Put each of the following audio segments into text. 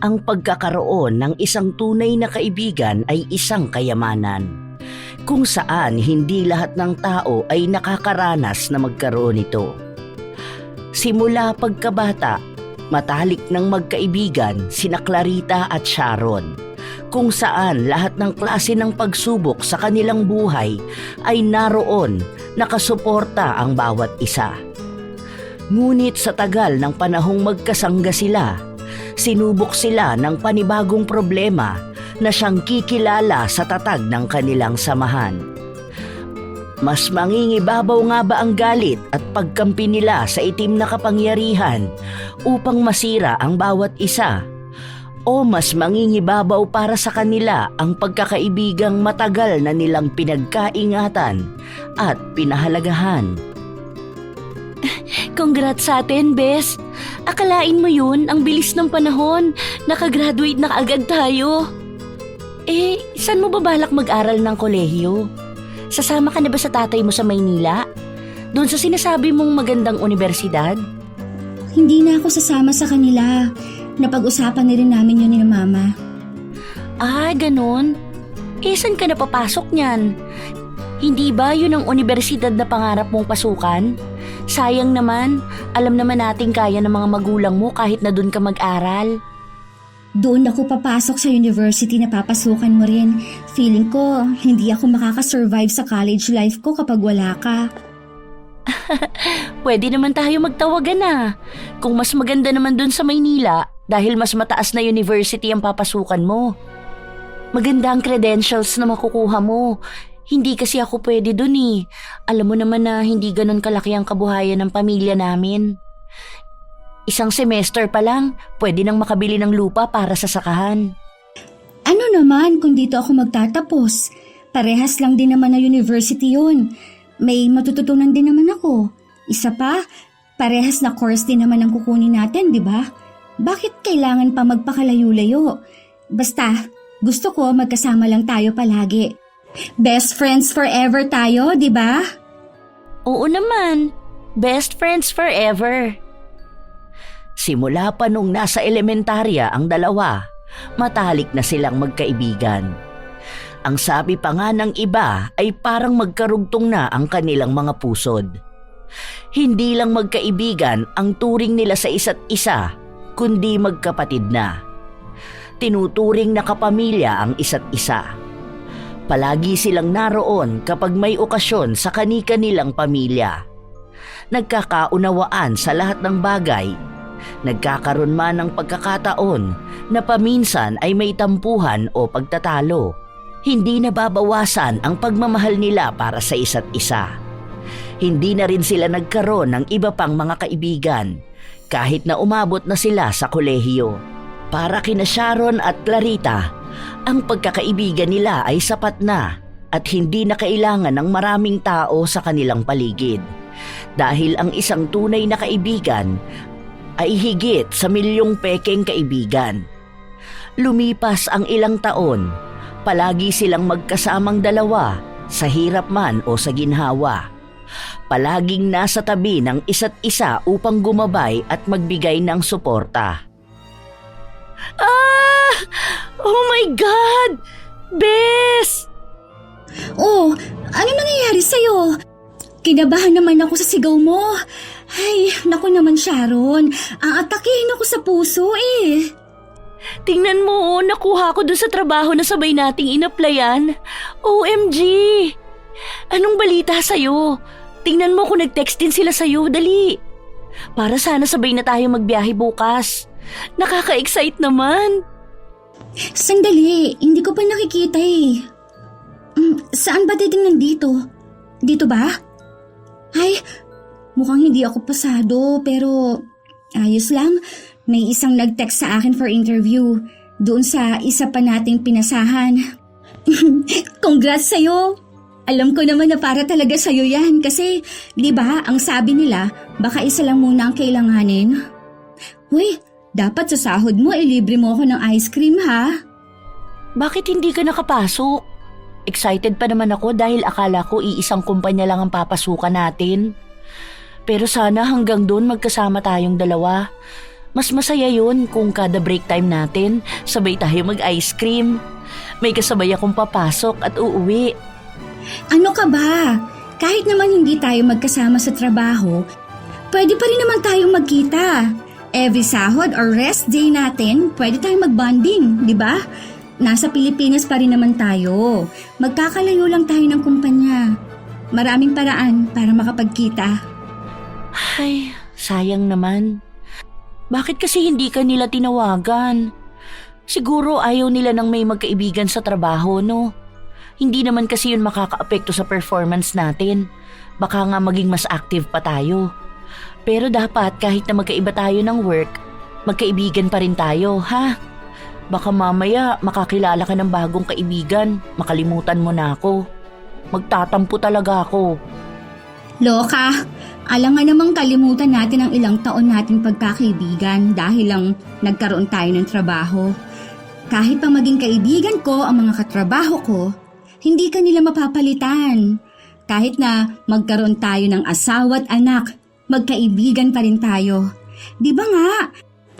Ang pagkakaroon ng isang tunay na kaibigan ay isang kayamanan, kung saan hindi lahat ng tao ay nakakaranas na magkaroon nito. Simula pagkabata, matalik ng magkaibigan sina Clarita at Sharon, kung saan lahat ng klase ng pagsubok sa kanilang buhay ay naroon, nakasuporta ang bawat isa. Ngunit sa tagal ng panahong magkasangga sila, sinubok sila ng panibagong problema na siyang kikilala sa tatag ng kanilang samahan. Mas mangingibabaw nga ba ang galit at pagkampi nila sa itim na kapangyarihan upang masira ang bawat isa? O mas mangingibabaw para sa kanila ang pagkakaibigang matagal na nilang pinagkaingatan at pinahalagahan? Congrats sa atin, Bes. Akalain mo yun, ang bilis ng panahon. Nakagraduate na kaagad tayo. Saan mo ba balak mag-aral ng kolehiyo? Sasama ka na ba sa tatay mo sa Maynila? Doon sa sinasabi mong magandang universidad? Hindi na ako sasama sa kanila. Napag-usapan na rin namin yun ni Mama. Ganun? Saan ka na papasok niyan? Hindi ba yun ang universidad na pangarap mong pasukan? Sayang naman, alam naman natin kaya ng mga magulang mo kahit na doon ka mag-aral. Doon ako papasok sa university na papasukan mo rin. Feeling ko, hindi ako makakasurvive sa college life ko kapag wala ka. Pwede naman tayo magtawagan na. Kung mas maganda naman doon sa Maynila dahil mas mataas na university ang papasukan mo. Maganda ang credentials na makukuha mo. Hindi kasi ako pwede dun eh. Alam mo naman na hindi ganun kalaki ang kabuhayan ng pamilya namin. Isang semester pa lang, pwede nang makabili ng lupa para sa sakahan. Ano naman kung dito ako magtatapos? Parehas lang din naman na university yun. May matututunan din naman ako. Isa pa, parehas na course din naman ang kukunin natin, di ba? Bakit kailangan pa magpakalayo-layo? Basta, gusto ko magkasama lang tayo palagi. Best friends forever tayo, di ba? Oo naman. Best friends forever. Simula pa nung nasa elementarya ang dalawa, matalik na silang magkaibigan. Ang sabi pa nga ng iba ay parang magkarugtong na ang kanilang mga pusod. Hindi lang magkaibigan ang turing nila sa isa't isa, kundi magkapatid na. Tinuturing na kapamilya ang isa't isa. Palagi silang naroon kapag may okasyon sa kani-kanilang pamilya. Nagkakaunawaan sa lahat ng bagay. Nagkakaroon man ng pagkakataon na paminsan ay may tampuhan o pagtatalo. Hindi nababawasan ang pagmamahal nila para sa isa't isa. Hindi na rin sila nagkaroon ng iba pang mga kaibigan kahit na umabot na sila sa kolehiyo. Para kina Sharon at Clarita, ang pagkakaibigan nila ay sapat na at hindi na kailangan ng maraming tao sa kanilang paligid. Dahil ang isang tunay na kaibigan ay higit sa milyong pekeng kaibigan. Lumipas ang ilang taon, palagi silang magkasamang dalawa sa hirap man o sa ginhawa. Palaging nasa tabi ng isa't isa upang gumabay at magbigay ng suporta. Oh my God! Bes! Oh, ano nangyayari sa'yo? Kinabahan naman ako sa sigaw mo. Ay, naku naman Sharon, aatakihin ako sa puso eh. Tingnan mo, nakuha ko dun sa trabaho na sabay nating inaplayan. OMG! Anong balita sa'yo? Tingnan mo kung nag-text din sila sa'yo, dali. Para sana sabay na tayo magbiyahe bukas. Nakaka-excite naman. Sandali, hindi ko pa nakikita eh. Saan ba titingnan dito? Dito ba? Ay, mukhang hindi ako pasado pero ayos lang. May isang nag-text sa akin for interview doon sa isa pa nating pinasahan. Congrats sa'yo! Alam ko naman na para talaga sa'yo yan kasi di ba ang sabi nila baka isa lang muna ang kailanganin. Uy, dapat sa sahod mo ilibre mo ako ng ice cream ha? Bakit hindi ka nakapasok? Excited pa naman ako dahil akala ko iisang kumpanya lang ang papasukan natin. Pero sana hanggang doon magkasama tayong dalawa. Mas masaya yun kung kada break time natin, sabay tayo mag-ice cream. May kasabay akong papasok at uuwi. Ano ka ba? Kahit naman hindi tayo magkasama sa trabaho, pwede pa rin naman tayong magkita. Every sahod or rest day natin, pwede tayong mag-bonding, di ba? Nasa Pilipinas pa rin naman tayo. Magkakalayo lang tayo ng kumpanya. Maraming paraan para makapagkita. Ay, sayang naman. Bakit kasi hindi ka nila tinawagan? Siguro ayaw nila ng may magkaibigan sa trabaho, no? Hindi naman kasi yun makakaapekto sa performance natin. Baka nga maging mas active pa tayo. Pero dapat kahit na magkaiba tayo ng work, magkaibigan pa rin tayo, ha? Baka mamaya makakilala ka ng bagong kaibigan, makalimutan mo na ako. Magtatampo talaga ako. Loka, alangan namang kalimutan natin ang ilang taon nating pagkakaibigan dahil lang nagkaroon tayo ng trabaho. Kahit pa maging kaibigan ko ang mga katrabaho ko, hindi ka nila mapapalitan. Kahit na magkaroon tayo ng asawa at anak, magkaibigan pa rin tayo. Di ba nga,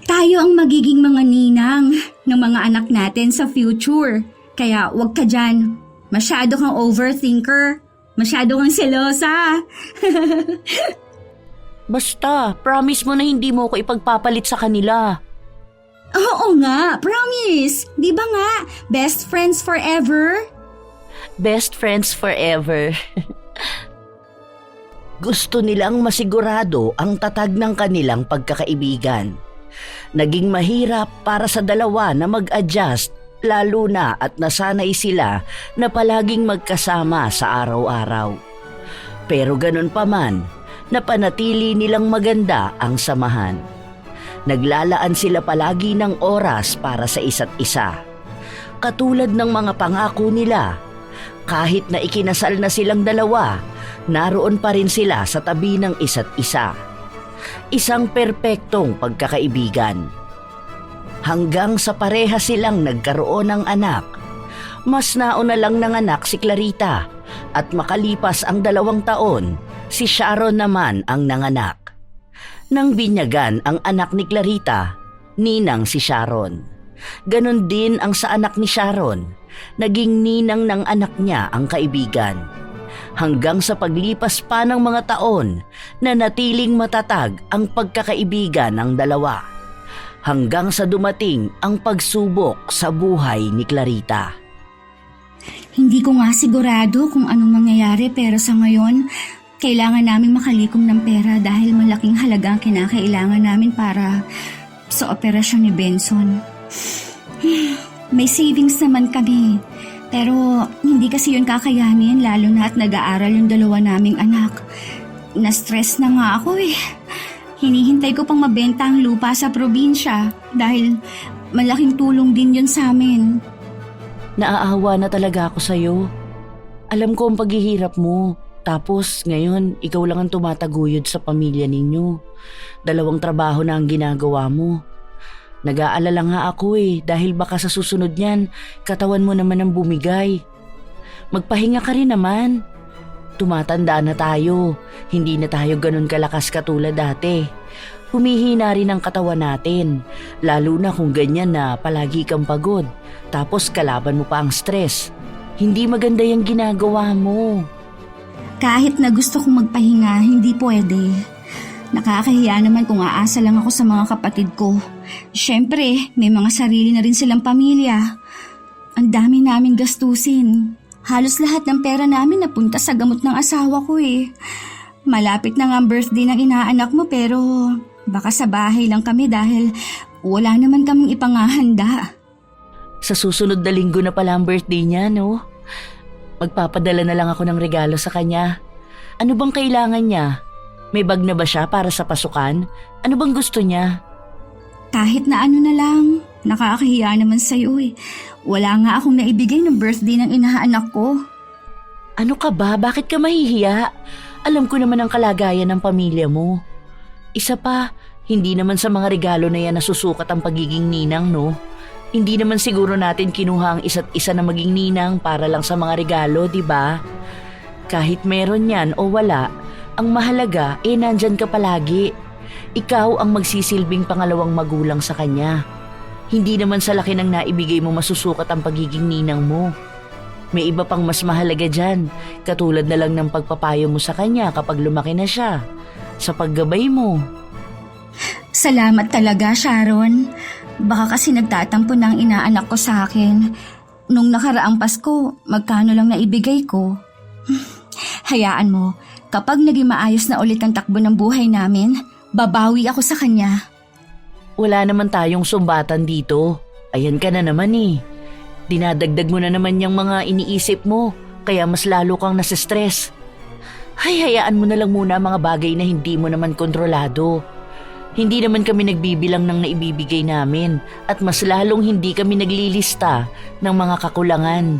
tayo ang magiging mga ninang ng mga anak natin sa future. Kaya wag ka dyan. Masyado kang overthinker. Masyado kang selosa. Basta, promise mo na hindi mo ko ipagpapalit sa kanila. Oo nga, promise. Di ba nga, best friends forever? Best friends forever. Gusto nilang masigurado ang tatag ng kanilang pagkakaibigan. Naging mahirap para sa dalawa na mag-adjust, lalo na at nasanay sila na palaging magkasama sa araw-araw. Pero ganun pa man, napanatili nilang maganda ang samahan. Naglalaan sila palagi ng oras para sa isa't isa. Katulad ng mga pangako nila, kahit na ikinasal na silang dalawa, naroon pa rin sila sa tabi ng isa't isa. Isang perpektong pagkakaibigan. Hanggang sa pareha silang nagkaroon ng anak. Mas nauna lang nanganak si Clarita at makalipas ang 2 taon, si Sharon naman ang nanganak. Nang binyagan ang anak ni Clarita, ninang si Sharon. Ganon din ang sa anak ni Sharon, naging ninang ng anak niya ang kaibigan. Hanggang sa paglipas pa ng mga taon, nanatiling matatag ang pagkakaibigan ng dalawa. Hanggang sa dumating ang pagsubok sa buhay ni Clarita. Hindi ko nga sigurado kung anong mangyayari pero sa ngayon, kailangan namin makalikom ng pera dahil malaking halaga ang kinakailangan namin para sa operasyon ni Benson. May savings naman kami, pero hindi kasi yun kakayanin lalo na at nag-aaral yung 2 naming anak. Na-stress na nga ako eh. Hinihintay ko pang mabenta ang lupa sa probinsya dahil malaking tulong din yun sa amin. Naaawa na talaga ako sa'yo. Alam ko ang paghihirap mo. Tapos ngayon, ikaw lang ang tumataguyod sa pamilya ninyo. 2 trabaho na ang ginagawa mo. Nag-aalala nga ako dahil baka sa susunod niyan, katawan mo naman ang bumigay. Magpahinga ka rin naman. Tumatanda na tayo, hindi na tayo ganun kalakas katulad dati. Humihina rin ang katawan natin, lalo na kung ganyan na palagi kang pagod. Tapos kalaban mo pa ang stress. Hindi maganda yung ginagawa mo. Kahit na gusto kong magpahinga, hindi pwede. Nakakahiya naman kung aasa lang ako sa mga kapatid ko. Siyempre, may mga sarili na rin silang pamilya. Ang dami naming gastusin. Halos lahat ng pera namin napunta sa gamot ng asawa ko eh. Malapit na nga ang birthday ng inaanak mo pero baka sa bahay lang kami dahil wala naman kaming ipangahanda. Sa susunod na linggo na pala ang birthday niya, no? Magpapadala na lang ako ng regalo sa kanya. Ano bang kailangan niya? May bag na ba siya para sa pasukan? Ano bang gusto niya? Kahit na ano na lang, nakakahiya naman sa'yo eh. Wala nga akong naibigay ng birthday ng inaanak ko. Ano ka ba? Bakit ka mahihiya? Alam ko naman ang kalagayan ng pamilya mo. Isa pa, hindi naman sa mga regalo na yan nasusukat ang pagiging ninang, no? Hindi naman siguro natin kinuha ang isa't isa na maging ninang para lang sa mga regalo, di ba? Kahit meron yan o wala, ang mahalaga nandyan ka palagi. Ikaw ang magsisilbing pangalawang magulang sa kanya. Hindi naman sa laki ng naibigay mo masusukat ang pagiging ninang mo. May iba pang mas mahalaga dyan, katulad na lang ng pagpapayo mo sa kanya kapag lumaki na siya, sa paggabay mo. Salamat talaga, Sharon. Baka kasi nagtatampo ng inaanak ko sa akin. Nung nakaraang Pasko, magkano lang naibigay ko. Hayaan mo, kapag naging maayos na ulit ang takbo ng buhay namin, babawi ako sa kanya. Wala naman tayong sumbatan dito. Ayan ka na naman eh. Dinadagdag mo na naman yung mga iniisip mo, kaya mas lalo kang nasistress. Hayaan mo na lang muna ang mga bagay na hindi mo naman kontrolado. Hindi naman kami nagbibilang ng naibibigay namin at mas lalong hindi kami naglilista ng mga kakulangan.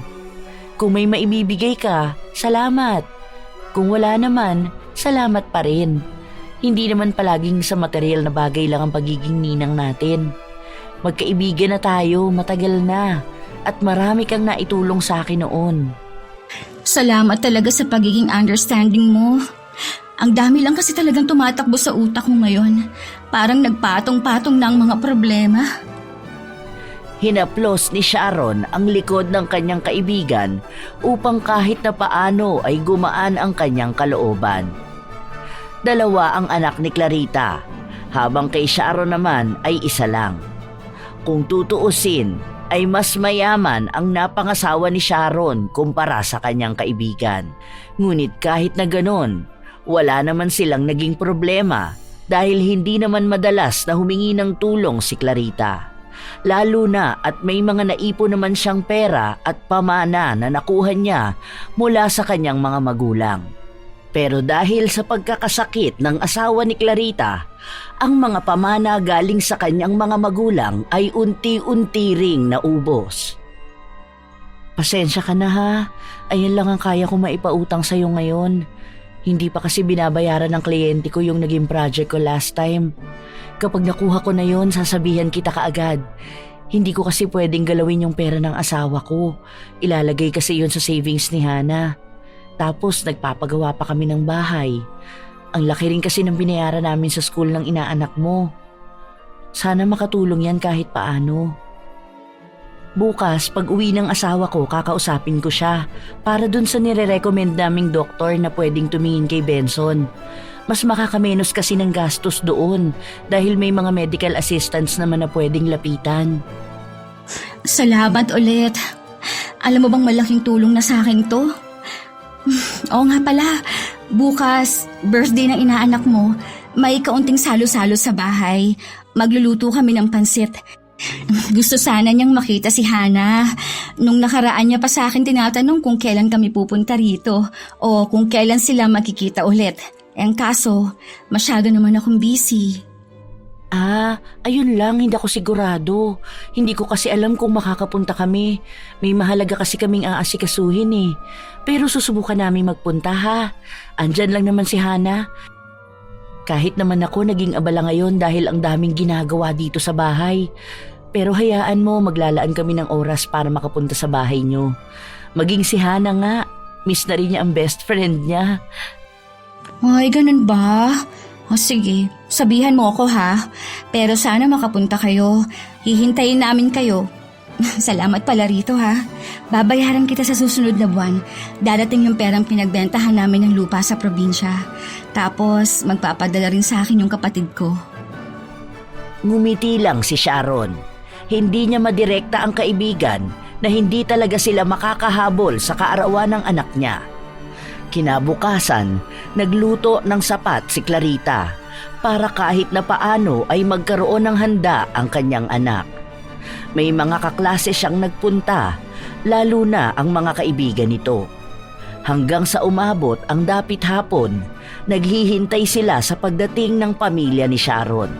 Kung may maibibigay ka, salamat. Kung wala naman, salamat pa rin. Hindi naman palaging sa material na bagay lang ang pagiging ninang natin. Magkaibigan na tayo, matagal na. At marami kang naitulong sa akin noon. Salamat talaga sa pagiging understanding mo. Ang dami lang kasi talagang tumatakbo sa utak ko ngayon. Parang nagpatong-patong na ang mga problema. Hinaplos ni Sharon ang likod ng kanyang kaibigan upang kahit na paano ay gumaan ang kanyang kalooban. Dalawa ang anak ni Clarita, habang kay Sharon naman ay isa lang. Kung tutuusin, ay mas mayaman ang napangasawa ni Sharon kumpara sa kanyang kaibigan. Ngunit kahit na ganon, wala naman silang naging problema dahil hindi naman madalas na humingi ng tulong si Clarita. Lalo na at may mga naipon naman siyang pera at pamana na nakuha niya mula sa kanyang mga magulang. Pero dahil sa pagkakasakit ng asawa ni Clarita, ang mga pamana galing sa kanyang mga magulang ay unti-unti ring naubos. Pasensya ka na ha, ayan lang ang kaya ko maipautang sa'yo ngayon. Hindi pa kasi binabayaran ng kliyente ko yung naging project ko last time. Kapag nakuha ko na yon, sasabihan kita kaagad. Hindi ko kasi pwedeng galawin yung pera ng asawa ko. Ilalagay kasi yon sa savings ni Hana. Tapos nagpapagawa pa kami ng bahay. Ang laki rin kasi ng binayaran namin sa school ng inaanak mo. Sana makatulong yan kahit paano. Bukas, pag uwi ng asawa ko, kakausapin ko siya para dun sa nire-recommend naming doktor na pwedeng tumingin kay Benson. Mas makakamenos kasi ng gastos doon dahil may mga medical assistants naman na pwedeng lapitan. Salamat ulit. Alam mo bang malaking tulong na sa akin to? Oo nga pala, bukas, birthday ng inaanak mo, may kaunting salo-salo sa bahay. Magluluto kami ng pansit. Gusto sana niyang makita si Hana. Nung nakaraan niya pa sa akin tinatanong kung kailan kami pupunta rito o kung kailan sila magkikita ulit. Ang kaso, masyado naman akong busy. Ayun lang, hindi ako sigurado. Hindi ko kasi alam kung makakapunta kami. May mahalaga kasi kaming aasikasuhin eh. Pero susubukan namin magpunta ha. Andyan lang naman si Hana. Kahit naman ako naging abala ngayon dahil ang daming ginagawa dito sa bahay. Pero hayaan mo, maglalaan kami ng oras para makapunta sa bahay niyo. Maging si Hana nga, miss na rin niya ang best friend niya. Ay, ganun ba? O sige, sabihan mo ako ha. Pero sana makapunta kayo. Hihintayin namin kayo. Salamat pala rito ha. Babayaran kita sa susunod na buwan. Dadating yung perang pinagbentahan namin ng lupa sa probinsya. Tapos magpapadala rin sa akin yung kapatid ko. Ngumiti lang si Sharon. Hindi niya madirekta ang kaibigan na hindi talaga sila makakahabol sa kaarawan ng anak niya. Kinabukasan, nagluto ng sapat si Clarita para kahit na paano ay magkaroon ng handa ang kanyang anak. May mga kaklase siyang nagpunta, lalo na ang mga kaibigan nito. Hanggang sa umabot ang dapit hapon, naghihintay sila sa pagdating ng pamilya ni Sharon.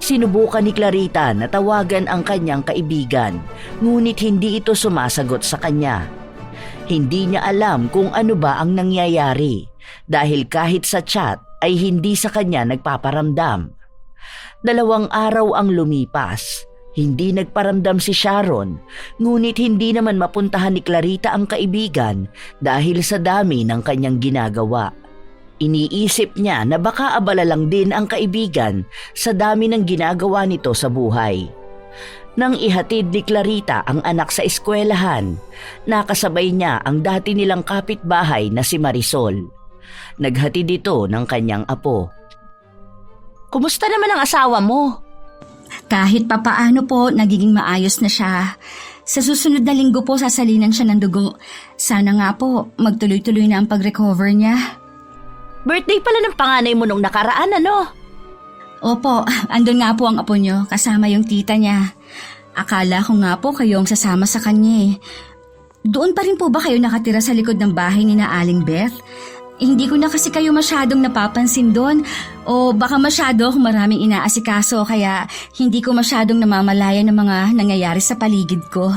Sinubukan ni Clarita na tawagan ang kanyang kaibigan, ngunit hindi ito sumasagot sa kanya. Hindi niya alam kung ano ba ang nangyayari dahil kahit sa chat ay hindi sa kanya nagpaparamdam. 2 araw ang lumipas. Hindi nagparamdam si Sharon, ngunit hindi naman mapuntahan ni Clarita ang kaibigan dahil sa dami ng kanyang ginagawa. Iniisip niya na baka abala lang din ang kaibigan sa dami ng ginagawa nito sa buhay. Nang ihatid ni Clarita ang anak sa eskwelahan, nakasabay niya ang dati nilang kapitbahay na si Marisol. Naghatid ito ng kanyang apo. Kumusta naman ang asawa mo? Kahit papaano po, nagiging maayos na siya. Sa susunod na linggo po, sasalinan siya ng dugo. Sana nga po, magtuloy-tuloy na ang pag-recover niya. Birthday pala ng panganay mo nung nakaraan, ano? Opo, andun nga po ang apo niyo, kasama yung tita niya. Akala ko nga po kayo ang sasama sa kanya eh. Doon pa rin po ba kayo nakatira sa likod ng bahay ni na Aling Beth? Hindi ko na kasi kayo masyadong napapansin doon. O baka masyado akong maraming inaasikaso kaya hindi ko masyadong namamalayan ng mga nangyayari sa paligid ko.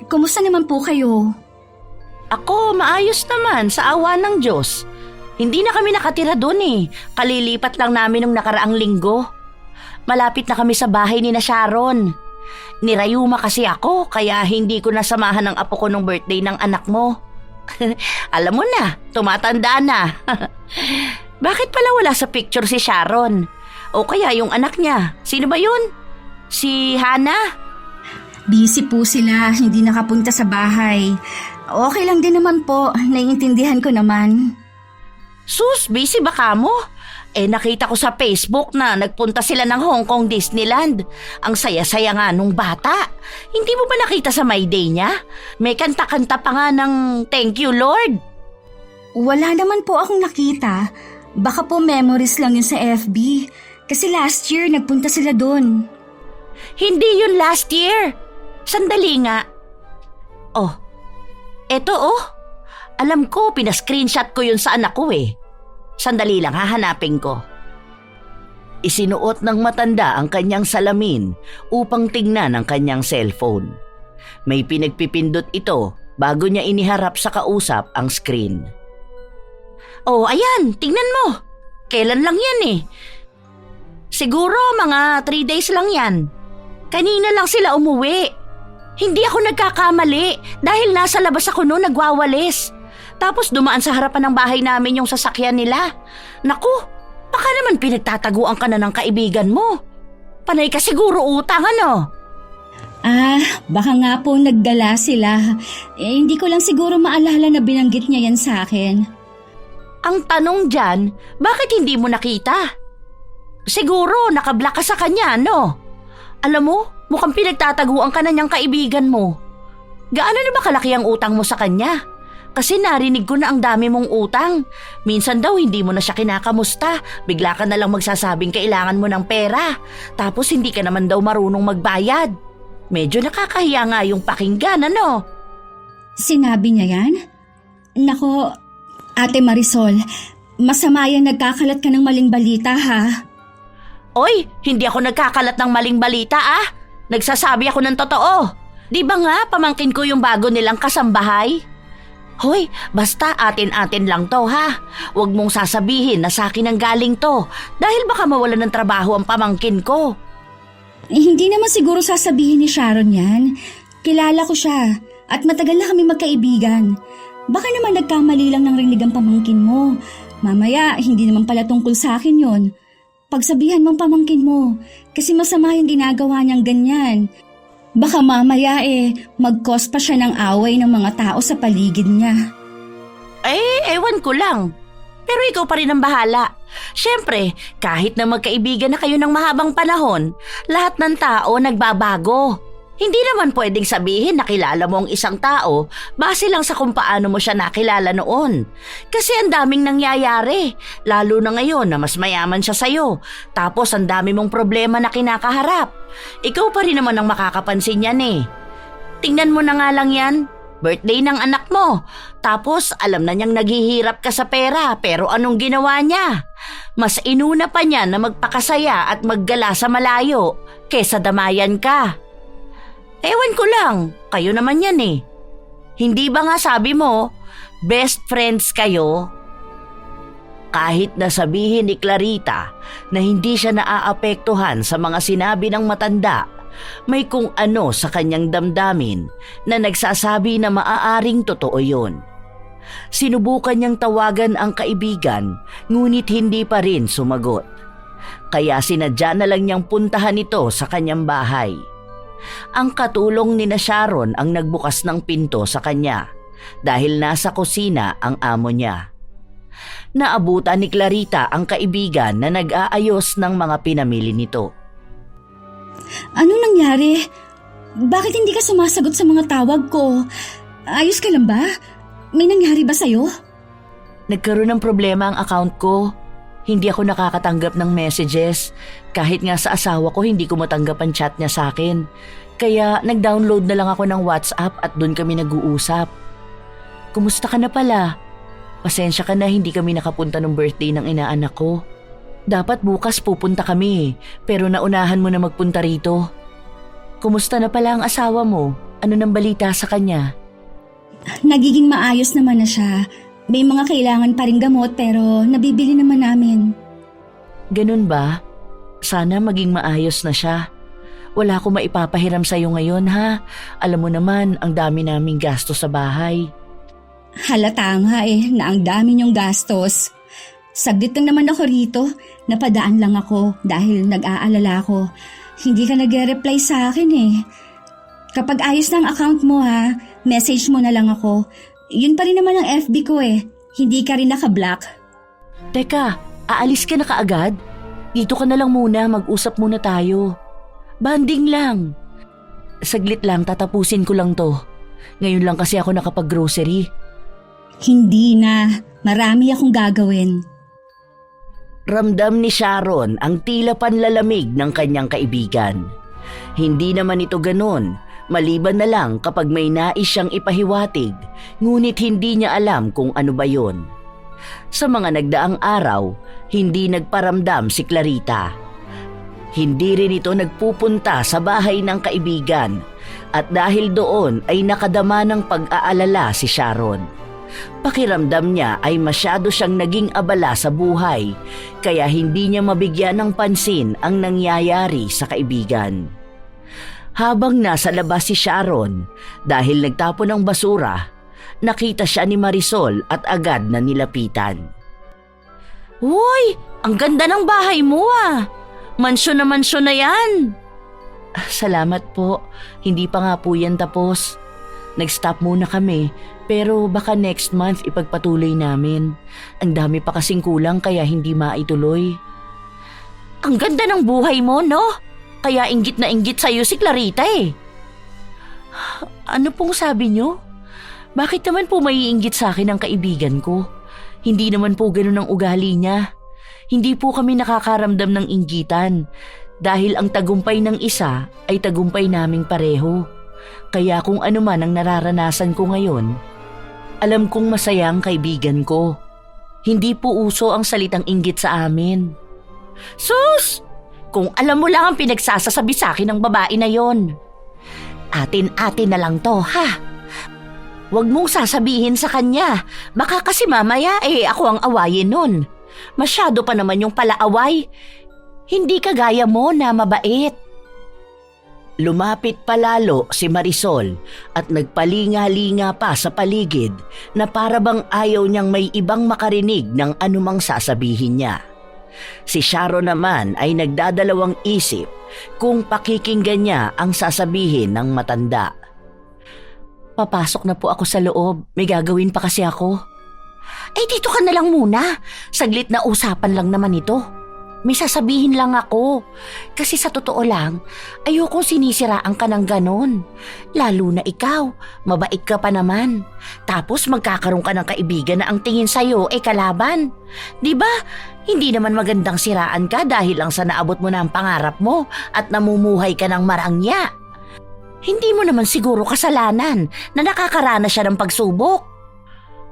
Kumusta naman po kayo? Ako, maayos naman sa awa ng Diyos. Hindi na kami nakatira doon eh. Kalilipat lang namin nung nakaraang linggo. Malapit na kami sa bahay ni na Sharon. Nirayuma kasi ako kaya hindi ko nasamahan ng apo ko nung birthday ng anak mo. Alam mo na, tumatanda na. Bakit pala wala sa picture si Sharon? O kaya yung anak niya, sino ba yun? Si Hannah? Busy po sila, hindi nakapunta sa bahay. Okay lang din naman po, naiintindihan ko naman. Sus, busy ba ka mo? Nakita ko sa Facebook na nagpunta sila ng Hong Kong Disneyland. Ang saya-saya nga nung bata. Hindi mo ba nakita sa My Day niya? May kanta-kanta pa nga ng Thank You Lord. Wala naman po akong nakita. Baka po memories lang yun sa FB. Kasi last year nagpunta sila doon. Hindi yun last year. Sandali nga. Oh, eto oh. Alam ko, pinascreenshot ko yun sa anak ko eh. Sandali lang, hahanapin ko. Isinuot ng matanda ang kanyang salamin upang tingnan ang kanyang cellphone. May pinagpipindot ito bago niya iniharap sa kausap ang screen. Oh, ayan, tingnan mo. Kailan lang yan eh. Siguro mga 3 days lang yan. Kanina lang sila umuwi. Hindi ako nagkakamali dahil nasa labas ako noon nagwawalis. Tapos dumaan sa harapan ng bahay namin yung sasakyan nila. Naku, baka naman pinagtataguan ka na ng kaibigan mo. Panay ka siguro utang, ano? Baka nga po nagdala sila. Hindi ko lang siguro maalala na binanggit niya yan sa akin. Ang tanong dyan, bakit hindi mo nakita? Siguro nakablock ka sa kanya, no? Alam mo, mukhang pinagtataguan ka na niyang kaibigan mo. Gaano na ba kalaki ang utang mo sa kanya? Kasi narinig ko na ang dami mong utang. Minsan daw hindi mo na siya kinakamusta. Bigla ka na lang magsasabing kailangan mo ng pera. Tapos hindi ka naman daw marunong magbayad. Medyo nakakahiya nga yung pakinggan, ano? Sinabi niya yan? Nako, Ate Marisol, masama yan nagkakalat ka ng maling balita ha. Oy, hindi ako nagkakalat ng maling balita ah. Nagsasabi ako ng totoo. Di ba nga pamangkin ko yung bago nilang kasambahay? Hoy, basta atin-atin lang to ha. Huwag mong sasabihin na sa akin ang galing to dahil baka mawalan ng trabaho ang pamangkin ko. Hindi naman siguro sasabihin ni Sharon yan. Kilala ko siya at matagal na kami magkaibigan. Baka naman nagkamali lang ng rinig ang pamangkin mo. Mamaya, hindi naman pala tungkol sa akin yon. Pagsabihan mong pamangkin mo kasi masama yung ginagawa niyang ganyan. Baka mamaya mag-cause pa siya ng away ng mga tao sa paligid niya. Ewan ko lang. Pero ikaw pa rin ang bahala. Siyempre, kahit na magkaibigan na kayo ng mahabang panahon, lahat ng tao nagbabago. Hindi naman pwedeng sabihin na kilala mo ang isang tao base lang sa kung paano mo siya nakilala noon. Kasi ang daming nangyayari, lalo na ngayon na mas mayaman siya sa'yo. Tapos ang dami mong problema na kinakaharap. Ikaw pa rin naman ang makakapansin yan eh. Tingnan mo na nga lang yan, birthday ng anak mo. Tapos alam na niyang naghihirap ka sa pera pero anong ginawa niya? Mas inuna pa niya na magpakasaya at maggala sa malayo kesa damayan ka. Ewan ko lang, kayo naman yan eh. Hindi ba nga sabi mo, best friends kayo? Kahit na sabihin ni Clarita na hindi siya naaapektuhan sa mga sinabi ng matanda, may kung ano sa kanyang damdamin na nagsasabi na maaaring totoo yun. Sinubukan niyang tawagan ang kaibigan, ngunit hindi pa rin sumagot. Kaya sinadya na lang niyang puntahan ito sa kanyang bahay. Ang katulong ni Sharon ang nagbukas ng pinto sa kanya dahil nasa kusina ang amo niya. Naabutan ni Clarita ang kaibigan na nag-aayos ng mga pinamili nito. Ano nangyari? Bakit hindi ka sumasagot sa mga tawag ko? Ayos ka lang ba? May nangyari ba sa'yo? Nagkaroon ng problema ang account ko. Hindi ako nakakatanggap ng messages. Kahit nga sa asawa ko, hindi ko matanggap ang chat niya sa akin. Kaya nag-download na lang ako ng WhatsApp at doon kami nag-uusap. Kumusta ka na pala? Pasensya ka na hindi kami nakapunta ng birthday ng inaanak ko. Dapat bukas pupunta kami, pero naunahan mo na magpunta rito. Kumusta na pala ang asawa mo? Ano nang balita sa kanya? Nagiging maayos naman na siya. May mga kailangan pa rin gamot pero nabibili naman namin. Ganun ba? Sana maging maayos na siya. Wala akong maipapahiram sa'yo ngayon ha. Alam mo naman ang dami naming gasto sa bahay. Halata nga na ang dami niyong gastos. Saglit lang naman ako rito. Napadaan lang ako dahil nag-aalala ako. Hindi ka nag-reply sa akin Kapag ayos na ang account mo message mo na lang ako. Yun pa rin naman ang FB ko Hindi ka rin naka-block. Teka, aalis ka na kaagad? Dito ka na lang muna, mag-usap muna tayo. Banding lang. Saglit lang, tatapusin ko lang to. Ngayon lang kasi ako nakapag-grocery. Hindi na. Marami akong gagawin. Ramdam ni Sharon ang tila panlalamig ng kanyang kaibigan. Hindi naman ito ganon, maliban na lang kapag may nais siyang ipahiwatig, ngunit hindi niya alam kung ano ba yon. Sa mga nagdaang araw, hindi nagparamdam si Clarita. Hindi rin ito nagpupunta sa bahay ng kaibigan at dahil doon ay nakadama ng pag-aalala si Sharon. Pakiramdam niya ay masyado siyang naging abala sa buhay kaya hindi niya mabigyan ng pansin ang nangyayari sa kaibigan. Habang nasa labas si Sharon dahil nagtapon ng basura, nakita siya ni Marisol at agad na nilapitan. Uy, ang ganda ng bahay mo Mansyon na yan. Salamat po, hindi pa nga po yan tapos. Nag-stop muna kami, pero baka next month ipagpatuloy namin. Ang dami pa kasing kulang kaya hindi maituloy. Ang ganda ng buhay mo, no? Kaya inggit na inggit sa'yo si Clarita Ano pong sabi niyo? Bakit naman po maiinggit sa akin ang kaibigan ko? Hindi naman po ganun ang ugali niya. Hindi po kami nakakaramdam ng inggitan dahil ang tagumpay ng isa ay tagumpay naming pareho. Kaya kung ano man ang nararanasan ko ngayon, alam kong masaya ang kaibigan ko. Hindi po uso ang salitang inggit sa amin. Sus! Kung alam mo lang ang pinagsasasabi sa akin ng babae na yon. Atin-atin na lang to, ha? Huwag mong sasabihin sa kanya. Baka kasi mamaya ako ang awayin nun. Masyado pa naman yung palaaway. Hindi kagaya mo na mabait. Lumapit palalo si Marisol at nagpalinga-linga pa sa paligid na para bang ayaw niyang may ibang makarinig ng anumang sasabihin niya. Si Sharon naman ay nagdadalawang isip kung pakikinggan niya ang sasabihin ng matanda. Papasok na po ako sa loob. May gagawin pa kasi ako. Dito ka na lang muna. Saglit na usapan lang naman ito. May sasabihin lang ako. Kasi sa totoo lang, ayokong sinisiraan ka ng ganon. Lalo na ikaw, mabait ka pa naman. Tapos magkakaroon ka ng kaibigan na ang tingin sa'yo kalaban. Diba? Hindi naman magandang siraan ka dahil lang sa naabot mo na ang pangarap mo at namumuhay ka ng marangya. Hindi mo naman siguro kasalanan na nakakaranas siya ng pagsubok.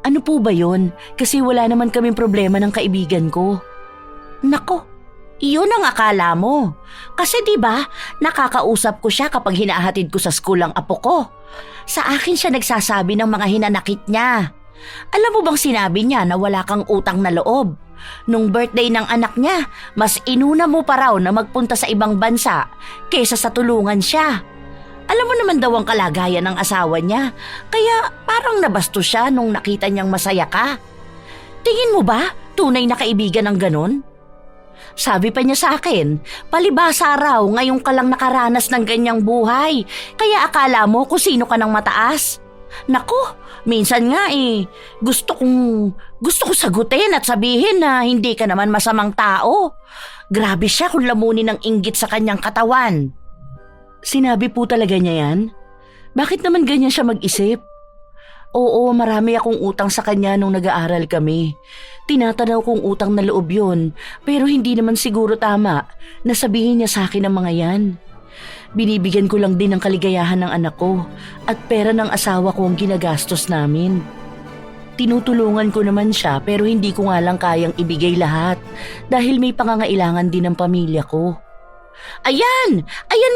Ano po ba yun? Kasi wala naman kaming problema ng kaibigan ko. Nako, iyon ang akala mo. Kasi diba, nakakausap ko siya kapag hinahatid ko sa school ang apo ko. Sa akin siya nagsasabi ng mga hinanakit niya. Alam mo bang sinabi niya na wala kang utang na loob? Nung birthday ng anak niya, mas inuna mo pa raw na magpunta sa ibang bansa kaysa sa tulungan siya. Alam mo naman daw ang kalagayan ng asawa niya, kaya parang nabasto siya nung nakita niyang masaya ka. Tingin mo ba tunay na kaibigan ng ganon? Sabi pa niya sa akin, palibhasa raw ngayon ka lang nakaranas ng ganyang buhay, kaya akala mo kung sino ka ng mataas. Naku, minsan nga gusto ko sagutin at sabihin na hindi ka naman masamang tao. Grabe siya kung lamunin ng inggit sa kanyang katawan. Sinabi po talaga niya yan? Bakit naman ganyan siya mag-isip? Oo, marami akong utang sa kanya nung nag-aaral kami. Tinatanaw kong utang na loob yun, pero hindi naman siguro tama na sabihin niya sa akin ang mga yan. Binibigyan ko lang din ng kaligayahan ng anak ko at pera ng asawa ko ang ginagastos namin. Tinutulungan ko naman siya pero hindi ko nga lang kayang ibigay lahat dahil may pangangailangan din ng pamilya ko. Ayan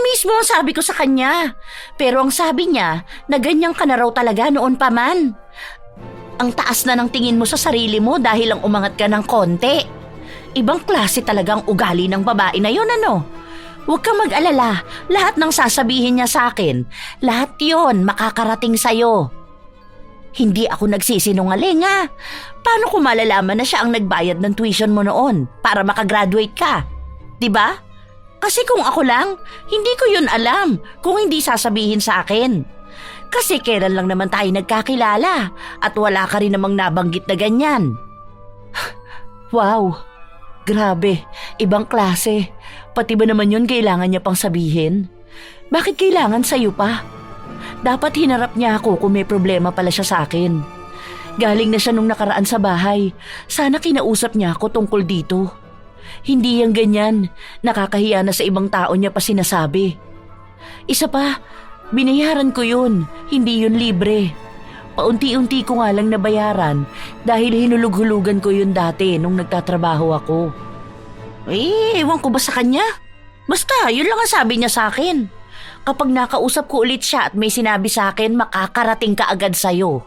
mismo ang sabi ko sa kanya. Pero ang sabi niya na ganyan ka na raw talaga noon pa man. Ang taas na ng tingin mo sa sarili mo dahil lang umangat ka ng konti. Ibang klase talagang ugali ng babae na yun, ano? Huwag kang mag-alala, lahat ng sasabihin niya sa akin, lahat yon makakarating sa'yo. Hindi ako nagsisinungaling, ha? Paano ko malalaman na siya ang nagbayad ng tuition mo noon para makagraduate ka? Diba? Kasi kung ako lang, hindi ko yun alam kung hindi sasabihin sa akin. Kasi kailan lang naman tayo nagkakilala at wala ka rin namang nabanggit na ganyan. Wow, grabe, ibang klase. Pati ba naman yun kailangan niya pang sabihin? Bakit kailangan sa'yo pa? Dapat hinarap niya ako kung may problema pala siya sa akin. Galing na siya nung nakaraan sa bahay. Sana kinausap niya ako tungkol dito. Hindi yang ganyan, nakakahiya na sa ibang tao niya pa sinasabi. Isa pa, binayaran ko yun, hindi yun libre. Paunti-unti ko nga lang nabayaran dahil hinulug-hulugan ko yun dati nung nagtatrabaho ako. Ewan ko ba sa kanya? Basta, yun lang ang sabi niya sa akin. Kapag nakausap ko ulit siya at may sinabi sa akin, makakarating ka agad sa'yo.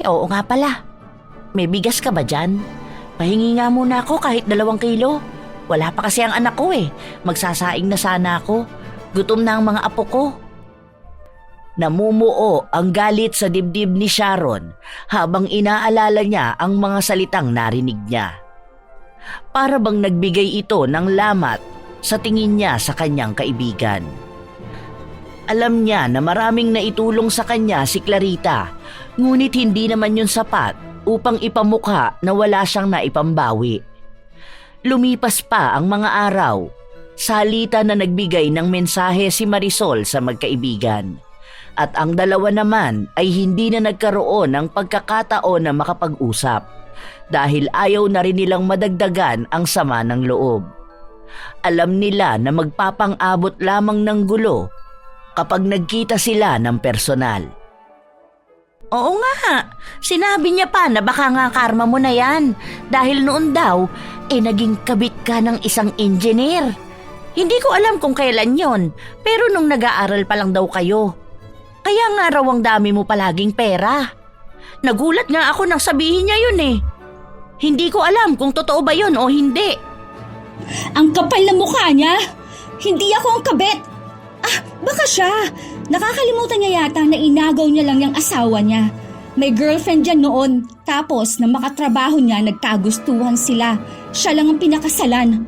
Oo nga pala. May bigas ka ba dyan? Pahingi nga muna ako kahit 2 kilo. Wala pa kasi ang anak ko Magsasaing na sana ako. Gutom na ang mga apo ko. Namumuo ang galit sa dibdib ni Sharon habang inaalala niya ang mga salitang narinig niya. Para bang nagbigay ito ng lamat sa tingin niya sa kanyang kaibigan. Alam niya na maraming naitulong sa kanya si Clarita, ngunit hindi naman yun sapat upang ipamukha na wala siyang naipambawi. Lumipas pa ang mga araw, salita na nagbigay ng mensahe si Marisol sa magkaibigan. At ang dalawa naman ay hindi na nagkaroon ng pagkakataon na makapag-usap dahil ayaw na rin nilang madagdagan ang sama ng loob. Alam nila na magpapang-abot lamang ng gulo kapag nagkita sila ng personal. Oo nga, sinabi niya pa na baka nga karma mo na yan dahil noon daw naging kabit ka ng isang engineer. Hindi ko alam kung kailan yon, pero nung nag-aaral pa lang daw kayo. Kaya nga raw ang dami mo palaging pera. Nagulat nga ako nang sabihin niya yun Hindi ko alam kung totoo ba yun o hindi. Ang kapal na mukha niya! Hindi ako ang kabit! Baka siya! Nakakalimutan niya yata na inagaw niya lang yung asawa niya. May girlfriend dyan noon, tapos na makatrabaho niya nagkagustuhan sila. Siya lang ang pinakasalan.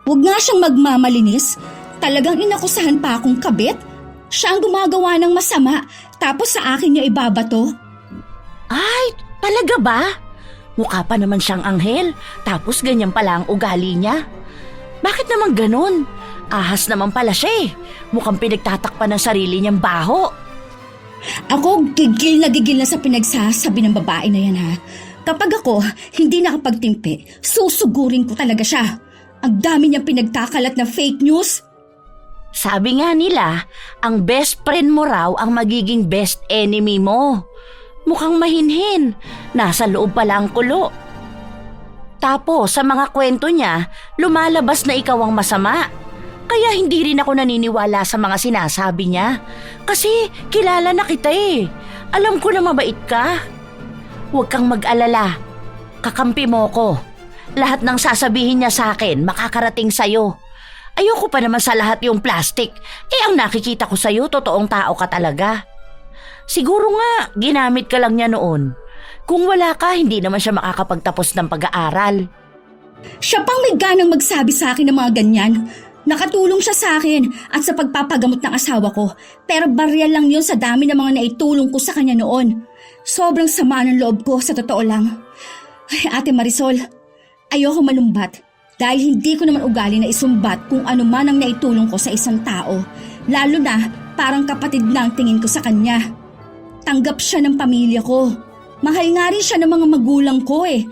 Huwag nga siyang magmamalinis. Talagang inakusahan pa akong kabit. Siya ang gumagawa ng masama, tapos sa akin niya ibabato. Ay, talaga ba? Mukha pa naman siyang anghel, tapos ganyan pala ang ugali niya. Bakit naman ganun? Ahas naman pala siya Mukhang pinagtatakpan ng sarili niyang baho. Ako gigil na sa pinagsasabi ng babae na yan ha. Kapag ako hindi nakapagtimpi, susugurin ko talaga siya. Ang dami niyang pinagkakalat na fake news. Sabi nga nila, ang best friend mo raw ang magiging best enemy mo. Mukhang mahinhin, nasa loob pala ang kulo. Tapos sa mga kwento niya, lumalabas na ikaw ang masama. Kaya hindi rin ako naniniwala sa mga sinasabi niya. Kasi kilala na kita Alam ko na mabait ka. Huwag kang mag-alala. Kakampi mo ko. Lahat ng sasabihin niya sa akin makakarating sa'yo. Ayoko pa naman sa lahat yung plastic. Ang nakikita ko sa'yo, totoong tao ka talaga. Siguro nga, ginamit ka lang niya noon. Kung wala ka, hindi naman siya makakapagtapos ng pag-aaral. Siya pang may ganang magsabi sa akin ng mga ganyan. Nakatulong siya sa akin at sa pagpapagamot ng asawa ko. Pero barya lang yun sa dami ng mga naitulong ko sa kanya noon. Sobrang sama ng loob ko, sa totoo lang. Ay, Ate Marisol, ayoko malumbat. Dahil hindi ko naman ugali na isumbat kung ano man ang naitulong ko sa isang tao. Lalo na parang kapatid na ang tingin ko sa kanya. Tanggap siya ng pamilya ko. Mahal nga rin siya ng mga magulang ko eh.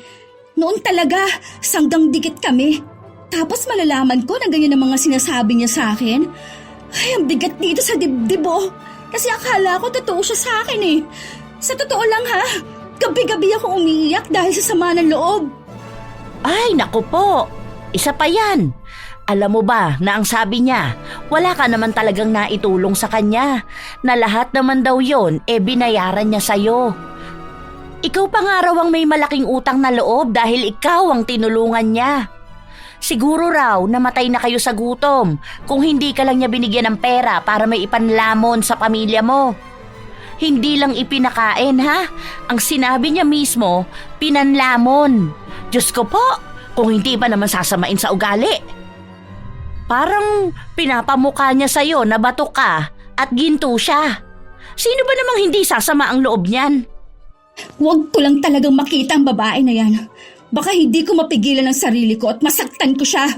Noon talaga, sanggang dikit kami. Tapos malalaman ko na ganyan ang mga sinasabi niya sa akin. Ay, ang bigat dito sa dibdib oh. Kasi akala ko totoo siya sa akin eh. Sa totoo lang ha, gabi-gabi ako umiiyak dahil sa sama ng loob. Ay, naku po. Isa pa yan. Alam mo ba na ang sabi niya, wala ka naman talagang naitulong sa kanya. Na lahat naman daw yon, binayaran niya sa'yo. Ikaw pa nga raw ang may malaking utang na loob dahil ikaw ang tinulungan niya. Siguro raw namatay na kayo sa gutom kung hindi ka lang niya binigyan ng pera para may ipanlamon sa pamilya mo. Hindi lang ipinakain ha, ang sinabi niya mismo, pinanlamon. Diyos ko po, kung hindi ba naman sasamain sa ugali. Parang pinapamukha niya sa'yo na bato ka at ginto siya. Sino ba namang hindi sasama ang loob niyan? Huwag ko lang talagang makita ang babae na yan. Baka hindi ko mapigilan ang sarili ko at masaktan ko siya.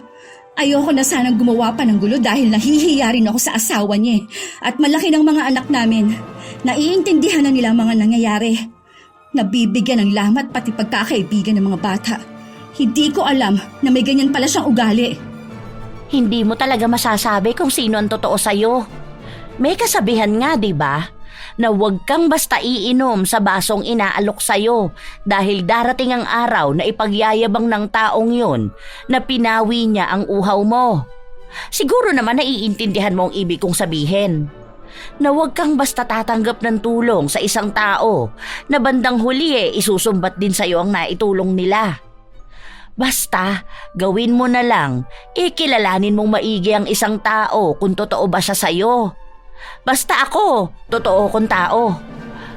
Ayoko na sanang gumawa pa ng gulo dahil nahihiya rin ako sa asawa niya at malaki ng mga anak namin. Naiintindihan na nila ang mga nangyayari. Nabibigyan ng lamat pati pagkakaibigan ng mga bata. Hindi ko alam na may ganyan pala siyang ugali. Hindi mo talaga masasabi kung sino ang totoo sa'yo. May kasabihan nga, di ba? Na huwag kang basta iinom sa basong inaalok sa'yo dahil darating ang araw na ipagyayabang ng taong yun na pinawi niya ang uhaw mo. Siguro naman naiintindihan mo ang ibig kong sabihin. Na huwag kang basta tatanggap ng tulong sa isang tao na bandang huli isusumbat din sa'yo ang naitulong nila. Basta, gawin mo na lang, kilalanin mong maigi ang isang tao kung totoo ba siya sa'yo. Basta ako, totoo kong tao.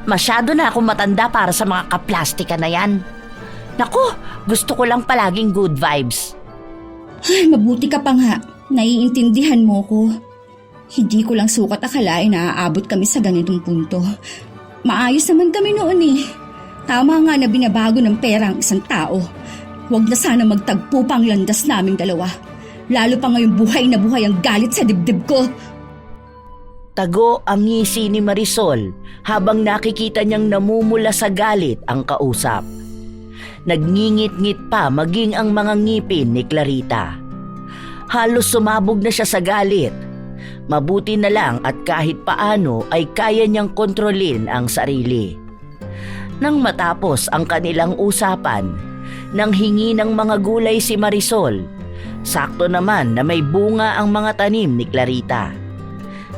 Masyado na akong matanda para sa mga kaplastika na yan. Naku, gusto ko lang palaging good vibes. Ay, mabuti ka pa nga. Naiintindihan mo ko. Hindi ko lang sukat akalain na aabot kami sa ganitong punto. Maayos naman kami noon eh. Tama nga na binabago ng pera ang isang tao. Huwag na sana magtagpo pa ang landas naming dalawa. Lalo pa ngayong buhay na buhay ang galit sa dibdib ko. Tago ang ngisi ni Marisol habang nakikita niyang namumula sa galit ang kausap. Nagngingit-ngit pa maging ang mga ngipin ni Clarita. Halos sumabog na siya sa galit. Mabuti na lang at kahit paano ay kaya niyang kontrolin ang sarili. Nang matapos ang kanilang usapan, nang hingi ng mga gulay si Marisol, sakto naman na may bunga ang mga tanim ni Clarita.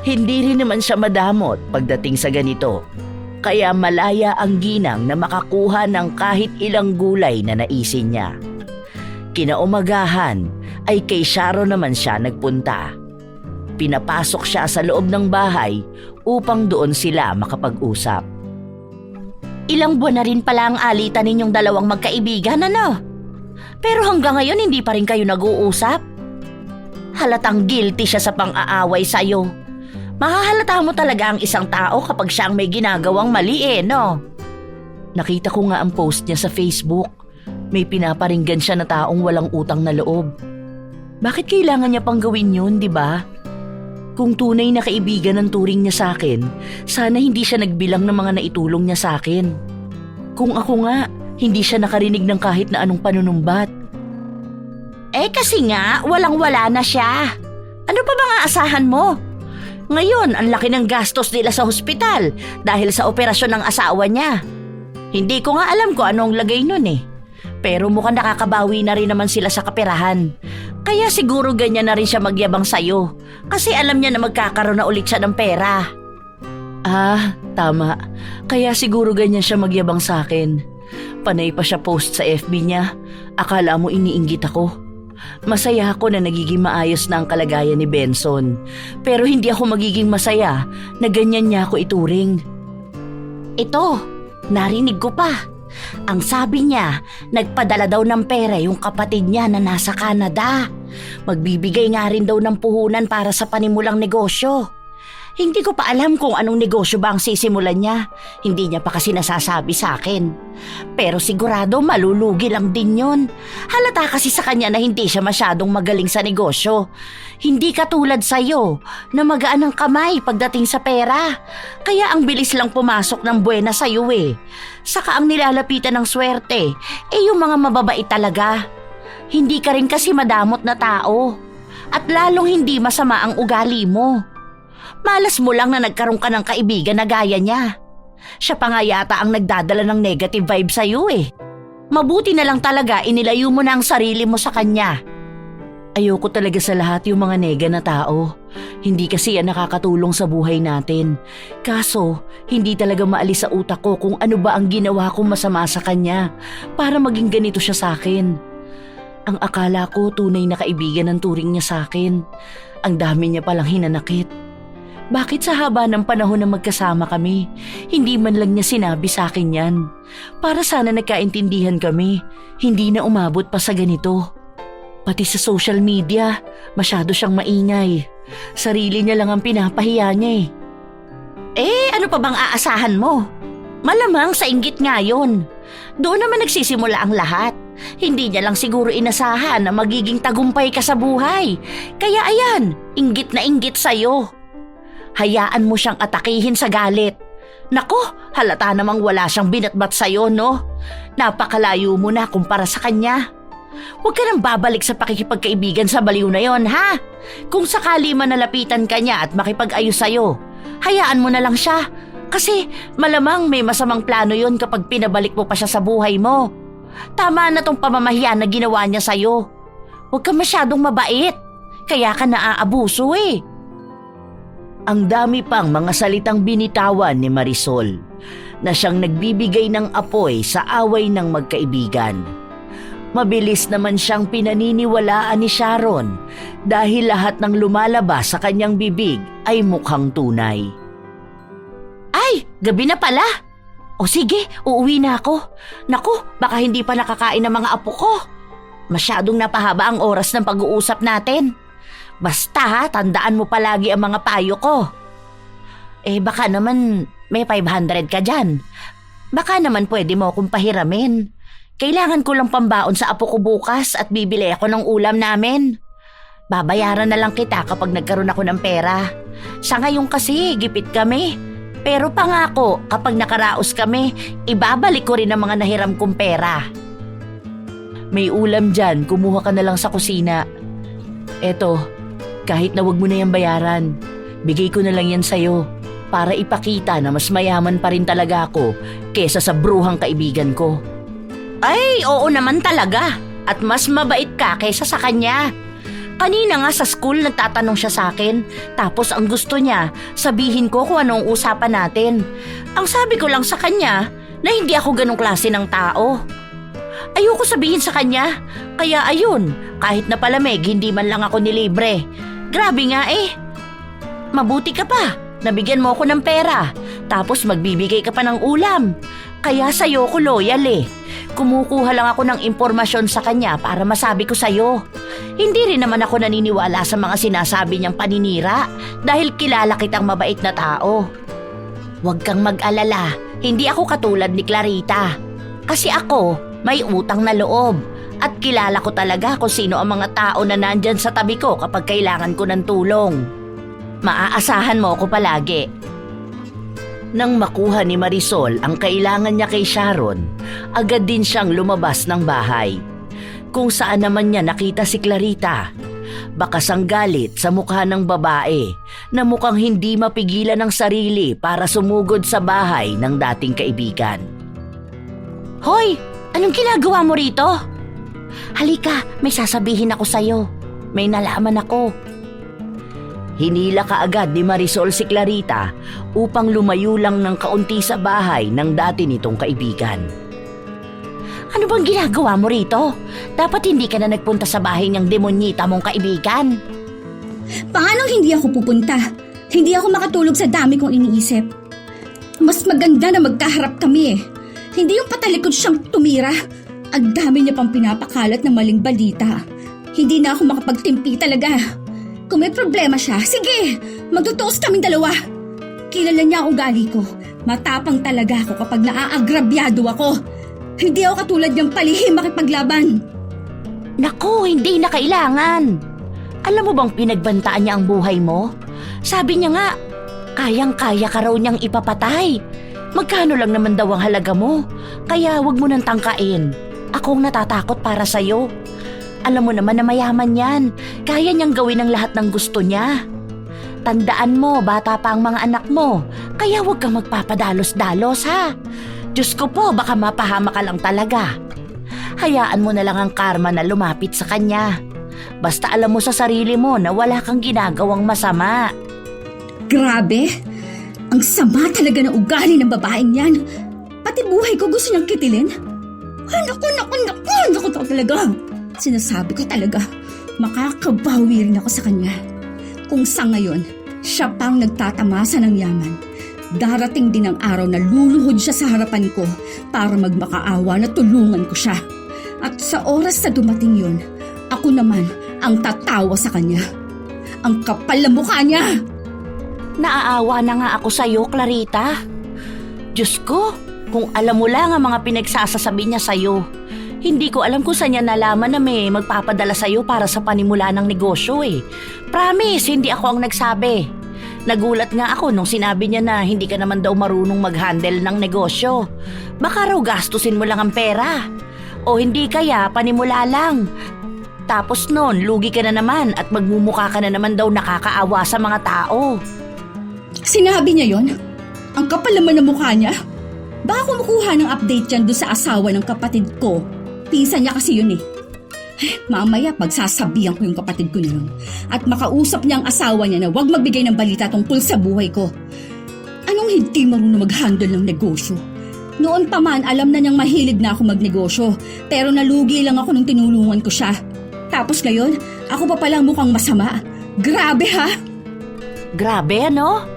Hindi rin naman siya madamot pagdating sa ganito, kaya malaya ang ginang na makakuha ng kahit ilang gulay na naisin niya. Kinaumagahan ay kay Sharon naman siya nagpunta. Pinapasok siya sa loob ng bahay upang doon sila makapag-usap. Ilang buwan na rin pala ang alitan ninyong dalawang magkaibigan, ano? Pero hanggang ngayon hindi pa rin kayo nag-uusap? Halatang guilty siya sa pang-aaway sa'yo. Mahahalata mo talaga ang isang tao kapag siya ang may ginagawang mali no? Nakita ko nga ang post niya sa Facebook. May pinaparinggan siya na taong walang utang na loob. Bakit kailangan niya pang gawin yun, di ba? Kung tunay na kaibigan ang turing niya sa akin, sana hindi siya nagbilang ng mga naitulong niya sa akin. Kung ako nga, hindi siya nakarinig ng kahit na anong panunumbat. Kasi nga, walang-wala na siya. Ano pa bang aasahan mo? Ngayon, ang laki ng gastos nila sa hospital dahil sa operasyon ng asawa niya. Hindi ko nga alam kung anong lagay nun Pero mukhang nakakabawi na rin naman sila sa kaperahan. Kaya siguro ganyan na rin siya magyabang sa'yo. Kasi alam niya na magkakaroon na ulit siya ng pera. Tama. Kaya siguro ganyan siya magyabang sa akin. Panay pa siya post sa FB niya. Akala mo iniinggit ako. Masaya ako na nagiging maayos na ang kalagayan ni Benson. Pero hindi ako magiging masaya na ganyan niya ako ituring. Ito, narinig ko pa. Ang sabi niya, nagpadala daw ng pera yung kapatid niya na nasa Canada. Magbibigay nga rin daw ng puhunan para sa panimulang negosyo. Hindi ko pa alam kung anong negosyo ba ang sisimulan niya. Hindi niya pa kasi nasasabi sa akin. Pero sigurado malulugi lang din yon. Halata kasi sa kanya na hindi siya masyadong magaling sa negosyo. Hindi katulad sa'yo na magaan ang kamay pagdating sa pera. Kaya ang bilis lang pumasok ng buwena sa'yo eh. Saka ang nilalapitan ng swerte, yung mga mababait talaga. Hindi ka rin kasi madamot na tao. At lalong hindi masama ang ugali mo. Malas mo lang na nagkaroon ka ng kaibigan na gaya niya. Siya pa nga yata ang nagdadala ng negative vibe sa'yo eh. Mabuti na lang talaga inilayo mo na ang sarili mo sa kanya. Ayoko talaga sa lahat yung mga nega na tao. Hindi kasi yan nakakatulong sa buhay natin. Kaso, hindi talaga maalis sa utak ko kung ano ba ang ginawa kong masama sa kanya para maging ganito siya sa akin. Ang akala ko tunay na kaibigan ang turing niya sa akin. Ang dami niya palang hinanakit. Bakit sa haba ng panahon na magkasama kami, hindi man lang niya sinabi sa akin yan? Para sana nagkaintindihan kami, hindi na umabot pa sa ganito. Pati sa social media, masyado siyang maingay. Sarili niya lang ang pinapahiya niya eh. Ano pa bang aasahan mo? Malamang sa inggit nga yun. Doon naman nagsisimula ang lahat. Hindi niya lang siguro inasahan na magiging tagumpay ka sa buhay. Kaya ayan, inggit na inggit sa'yo. Hayaan mo siyang atakihin sa galit. Nako, halata namang wala siyang binatbat sa'yo, no? Napakalayo mo na kumpara sa kanya. Huwag ka nang babalik sa pakikipagkaibigan sa baliw na yon, ha? Kung sakali man nalapitan ka niya at makipag-ayos sa'yo, hayaan mo na lang siya. Kasi malamang may masamang plano yon kapag pinabalik mo pa siya sa buhay mo. Tama na tong pamamahiya na ginawa niya sa'yo. Huwag ka masyadong mabait. Kaya ka naaabuso eh. Ang dami pang mga salitang binitawan ni Marisol na siyang nagbibigay ng apoy sa away ng magkaibigan. Mabilis naman siyang pinaniniwalaan ni Sharon dahil lahat ng lumalabas sa kanyang bibig ay mukhang tunay. Ay, gabi na pala. O sige, uuwi na ako. Naku, baka hindi pa nakakain ng mga apo ko. Masyadong napahaba ang oras ng pag-uusap natin. Basta ha, tandaan mo palagi ang mga payo ko. Baka naman may 500 ka dyan. Baka naman pwede mo akong pahiramin. Kailangan ko lang pambaon sa apo ko bukas at bibili ako ng ulam namin. Babayaran na lang kita kapag nagkaroon ako ng pera. Sa ngayon kasi, gipit kami. Pero pangako, kapag nakaraos kami, ibabalik ko rin ang mga nahiram kong pera. May ulam dyan, kumuha ka na lang sa kusina. Eto, kahit na wag mo na yan bayaran, bigay ko na lang yan sa'yo para ipakita na mas mayaman pa rin talaga ako kesa sa bruhang kaibigan ko. Ay, oo naman talaga. At mas mabait ka kaysa sa kanya. Kanina nga sa school nagtatanong siya sa akin. Tapos ang gusto niya, sabihin ko kung anong usapan natin. Ang sabi ko lang sa kanya na hindi ako ganong klase ng tao. Ayoko sabihin sa kanya. Kaya ayun, kahit na palamig, hindi man lang ako nilibre. Grabe nga eh. Mabuti ka pa. Nabigyan mo ako ng pera. Tapos magbibigay ka pa ng ulam. Kaya sa'yo ko loyal eh. Kumukuha lang ako ng impormasyon sa kanya para masabi ko sa'yo. Hindi rin naman ako naniniwala sa mga sinasabi niyang paninira dahil kilala kitang mabait na tao. Huwag kang mag-alala, hindi ako katulad ni Clarita. Kasi ako, may utang na loob at kilala ko talaga kung sino ang mga tao na nandyan sa tabi ko kapag kailangan ko ng tulong. Maaasahan mo ako palagi. Nang makuha ni Marisol ang kailangan niya kay Sharon, agad din siyang lumabas ng bahay. Kung saan naman niya nakita si Clarita, bakas ang galit sa mukha ng babae na mukhang hindi mapigilan ng sarili para sumugod sa bahay ng dating kaibigan. Hoy! Anong ginagawa mo rito? Halika, may sasabihin ako sa'yo. May nalaman ako. Hinila kaagad ni Marisol si Clarita upang lumayo lang ng kaunti sa bahay ng dati nitong kaibigan. Ano bang ginagawa mo rito? Dapat hindi ka na nagpunta sa bahay niyang demonyita mong kaibigan. Paano hindi ako pupunta? Hindi ako makatulog sa dami kong iniisip. Mas maganda na magkaharap kami eh. Hindi yung patalikod siyang tumira. Ang dami niya pang pinapakalat na maling balita. Hindi na ako makapagtimpi talaga. Kung may problema siya, sige, magtutuos kaming dalawa. Kilala niya ang ugali ko. Matapang talaga ako kapag naaagrabyado ako. Hindi ako katulad niyang palihim makipaglaban. Naku, hindi na kailangan. Alam mo bang pinagbantaan niya ang buhay mo? Sabi niya nga, kayang-kaya ka raw niyang ipapatay. Magkano lang naman daw ang halaga mo? Kaya wag mo nang tangkain. Akong natatakot para sa'yo. Alam mo naman na mayaman yan. Kaya niyang gawin ang lahat ng gusto niya. Tandaan mo, bata pa ang mga anak mo. Kaya huwag kang magpapadalos-dalos ha. Diyos ko po, baka mapahama ka lang talaga. Hayaan mo na lang ang karma na lumapit sa kanya. Basta alam mo sa sarili mo na wala kang ginagawang masama. Grabe! Ang sama talaga ng ugali ng babaeng yan. Pati buhay ko gusto niyang kitilin. Ay, naku talaga. Sinasabi ko talaga, makakabawi rin ako sa kanya. Kung sa ngayon, siya pang nagtatamasa ng yaman. Darating din ang araw na luluhod siya sa harapan ko para magmakaawa na tulungan ko siya. At sa oras na dumating yun, ako naman ang tatawa sa kanya. Ang kapal na mukha niya! Naaawa na nga ako sa'yo, Clarita. Diyos ko, kung alam mo lang ang mga pinagsasasabi niya sa'yo. Hindi ko alam kung saan niya nalaman na may magpapadala sa'yo para sa panimula ng negosyo eh. Promise, hindi ako ang nagsabi. Nagulat nga ako nung sinabi niya na hindi ka naman daw marunong mag-handle ng negosyo. Baka raw gastusin mo lang ang pera. O hindi kaya panimula lang. Tapos nun, lugi ka na naman at magmumukha ka na naman daw nakakaawa sa mga tao. Sinabi niya yon? Ang kapal naman ng mukha niya. Baka kumukuha ng update yan doon sa asawa ng kapatid ko. Pinsan niya kasi yun eh. Mamaya pagsasabihan ko yung kapatid ko na yun. At makausap niya ang asawa niya na huwag magbigay ng balita tungkol sa buhay ko. Anong hindi marunong mag-handle ng negosyo? Noon pa man alam na niyang mahilig na ako magnegosyo. Pero nalugi lang ako nung tinulungan ko siya. Tapos ngayon, ako pa palang mukhang masama. Grabe ha? Grabe ano?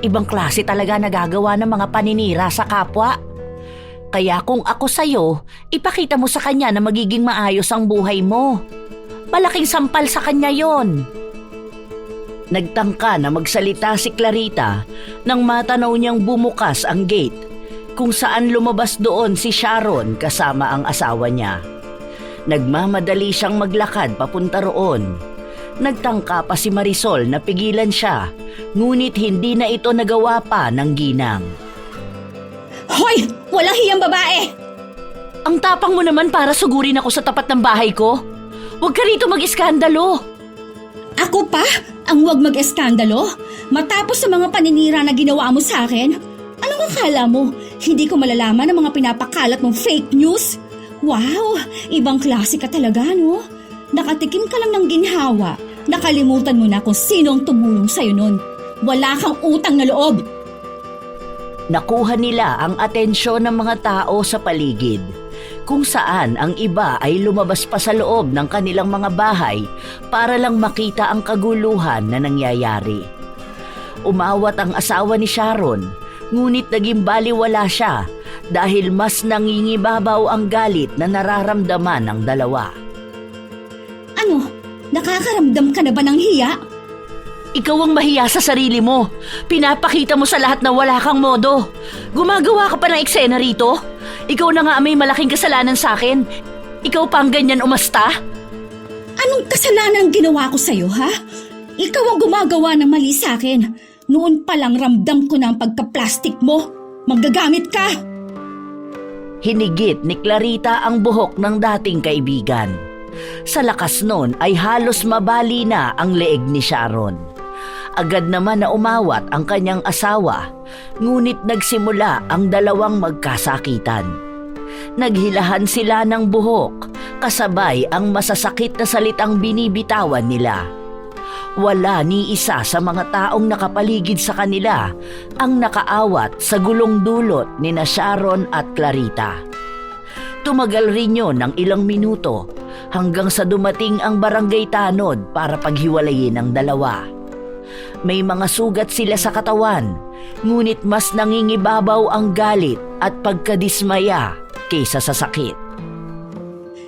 Ibang klase talaga nagagawa ng mga paninira sa kapwa. Kaya kung ako sa'yo, ipakita mo sa kanya na magiging maayos ang buhay mo. Malaking sampal sa kanya yon. Nagtangka na magsalita si Clarita nang matanaw niyang bumukas ang gate kung saan lumabas doon si Sharon kasama ang asawa niya. Nagmamadali siyang maglakad papunta roon. Nagtangka pa si Marisol na pigilan siya, ngunit hindi na ito nagawa pa ng ginang. Hoy! Walang hiyang babae! Ang tapang mo naman para sugurin ako sa tapat ng bahay ko. Huwag ka rito mag-iskandalo. Ako pa? Ang huwag mag-eskandalo? Matapos sa mga paninira na ginawa mo sa akin? Anong akala mo? Hindi ko malalaman ang mga pinapakalat mong fake news? Wow! Ibang klase ka talaga, no? Nakatikim ka lang ng ginhawa. Nakalimutan mo na kung sino ang tumulong sa'yo nun. Wala kang utang na loob. Nakuha nila ang atensyon ng mga tao sa paligid, kung saan ang iba ay lumabas pa sa loob ng kanilang mga bahay para lang makita ang kaguluhan na nangyayari. Umawat ang asawa ni Sharon, ngunit naging baliwala siya dahil mas nangingibabaw ang galit na nararamdaman ng dalawa. Ano? Nakakaramdam ka na ba ng hiya? Ikaw ang mahiya sa sarili mo. Pinapakita mo sa lahat na wala kang modo. Gumagawa ka pa ng eksena rito? Ikaw na nga may malaking kasalanan sa akin. Ikaw pa ang ganyan umasta? Anong kasalanan ang ginawa ko sa'yo, ha? Ikaw ang gumagawa ng mali sa akin. Noon pa lang ramdam ko na ang pagka-plastic mo. Magagamit ka! Hinigit ni Clarita ang buhok ng dating kaibigan. Sa lakas nun ay halos mabali na ang leeg ni Sharon. Agad naman na umawat ang kanyang asawa, ngunit nagsimula ang dalawang magkasakitan. Naghilahan sila ng buhok, kasabay ang masasakit na salitang binibitawan nila. Wala ni isa sa mga taong nakapaligid sa kanila ang nakaawat sa gulong dulot ni na Sharon at Clarita. Tumagal rin yun ng ilang minuto hanggang sa dumating ang barangay tanod para paghiwalayin ang dalawa. May mga sugat sila sa katawan, ngunit mas nangingibabaw ang galit at pagkadismaya kaysa sa sakit.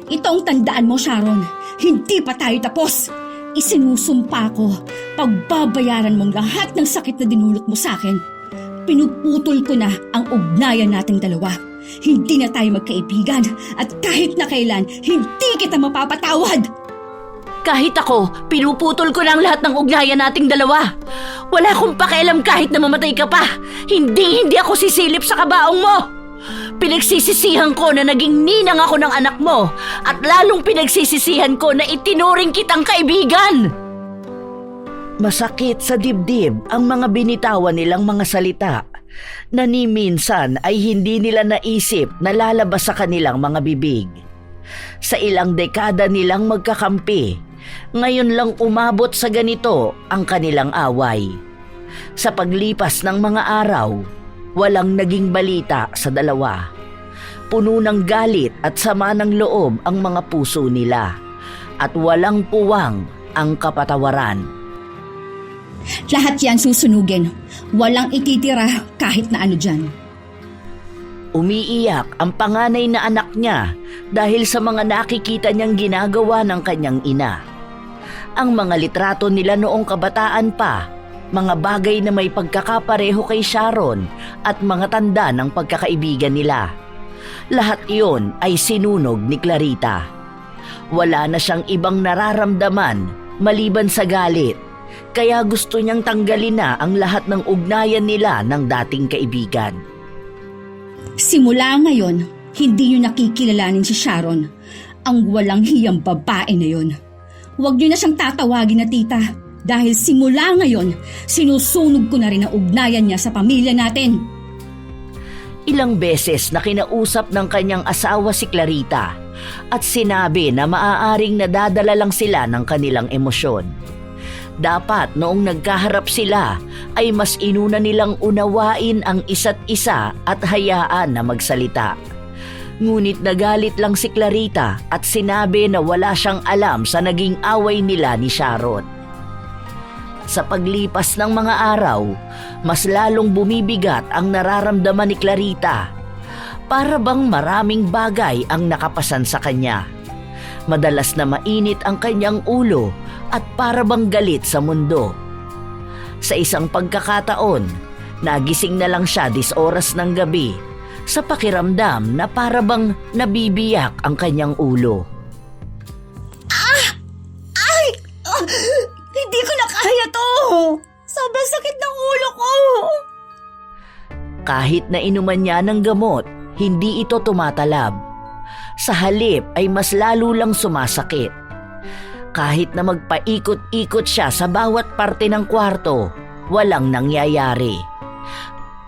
Ito ang tandaan mo, Sharon. Hindi pa tayo tapos. Isinusumpa ko, pagbabayaran mong lahat ng sakit na dinulot mo sa akin. Pinuputol ko na ang ugnayan nating dalawa. Hindi na tayo magkaibigan at kahit na kailan, hindi kita mapapatawad. Kahit ako, pinuputol ko na ang lahat ng ugnayan nating dalawa. Wala akong pakialam kahit na mamatay ka pa. Hindi ako sisilip sa kabaong mo. Pinagsisisihan ko na naging ninang ako ng anak mo at lalong pinagsisisihan ko na itinuring kitang kaibigan. Masakit sa dibdib ang mga binitawan nilang mga salita na ni minsan ay hindi nila naisip na lalabas sa kanilang mga bibig. Sa ilang dekada nilang magkakampi, ngayon lang umabot sa ganito ang kanilang away. Sa paglipas ng mga araw, walang naging balita sa dalawa. Puno ng galit at sama ng loob ang mga puso nila at walang puwang ang kapatawaran. Lahat yan susunugin. Walang ititira kahit na ano dyan. Umiiyak ang panganay na anak niya dahil sa mga nakikita niyang ginagawa ng kanyang ina. Ang mga litrato nila noong kabataan pa, mga bagay na may pagkakapareho kay Sharon at mga tanda ng pagkakaibigan nila. Lahat iyon ay sinunog ni Clarita. Wala na siyang ibang nararamdaman maliban sa galit, kaya gusto niyang tanggalin na ang lahat ng ugnayan nila ng dating kaibigan. Simula ngayon, hindi niyo nakikilalanin si Sharon, ang walang hiyang babae na yon. Huwag niyo na siyang tatawagin na tita dahil simula ngayon, sinusunog ko na rin ang ugnayan niya sa pamilya natin. Ilang beses na kinausap ng kanyang asawa si Clarita at sinabi na maaaring nadadala lang sila ng kanilang emosyon. Dapat noong nagkaharap sila ay mas inuna nilang unawain ang isa't isa at hayaan na magsalita. Ngunit nagalit lang si Clarita at sinabi na wala siyang alam sa naging away nila ni Sharon. Sa paglipas ng mga araw, mas lalong bumibigat ang nararamdaman ni Clarita. Para bang maraming bagay ang nakapasan sa kanya. Madalas na mainit ang kanyang ulo at para bang galit sa mundo. Sa isang pagkakataon, nagising na lang siya 10 oras ng gabi sa pakiramdam na para bang nabibiyak ang kanyang ulo. Hindi ko na kaya to! Sobrang sakit ng ulo ko! Kahit na inuman niya ng gamot, hindi ito tumatalab. Sa halip ay mas lalo lang sumasakit. Kahit na magpaikot-ikot siya sa bawat parte ng kwarto, walang nangyayari.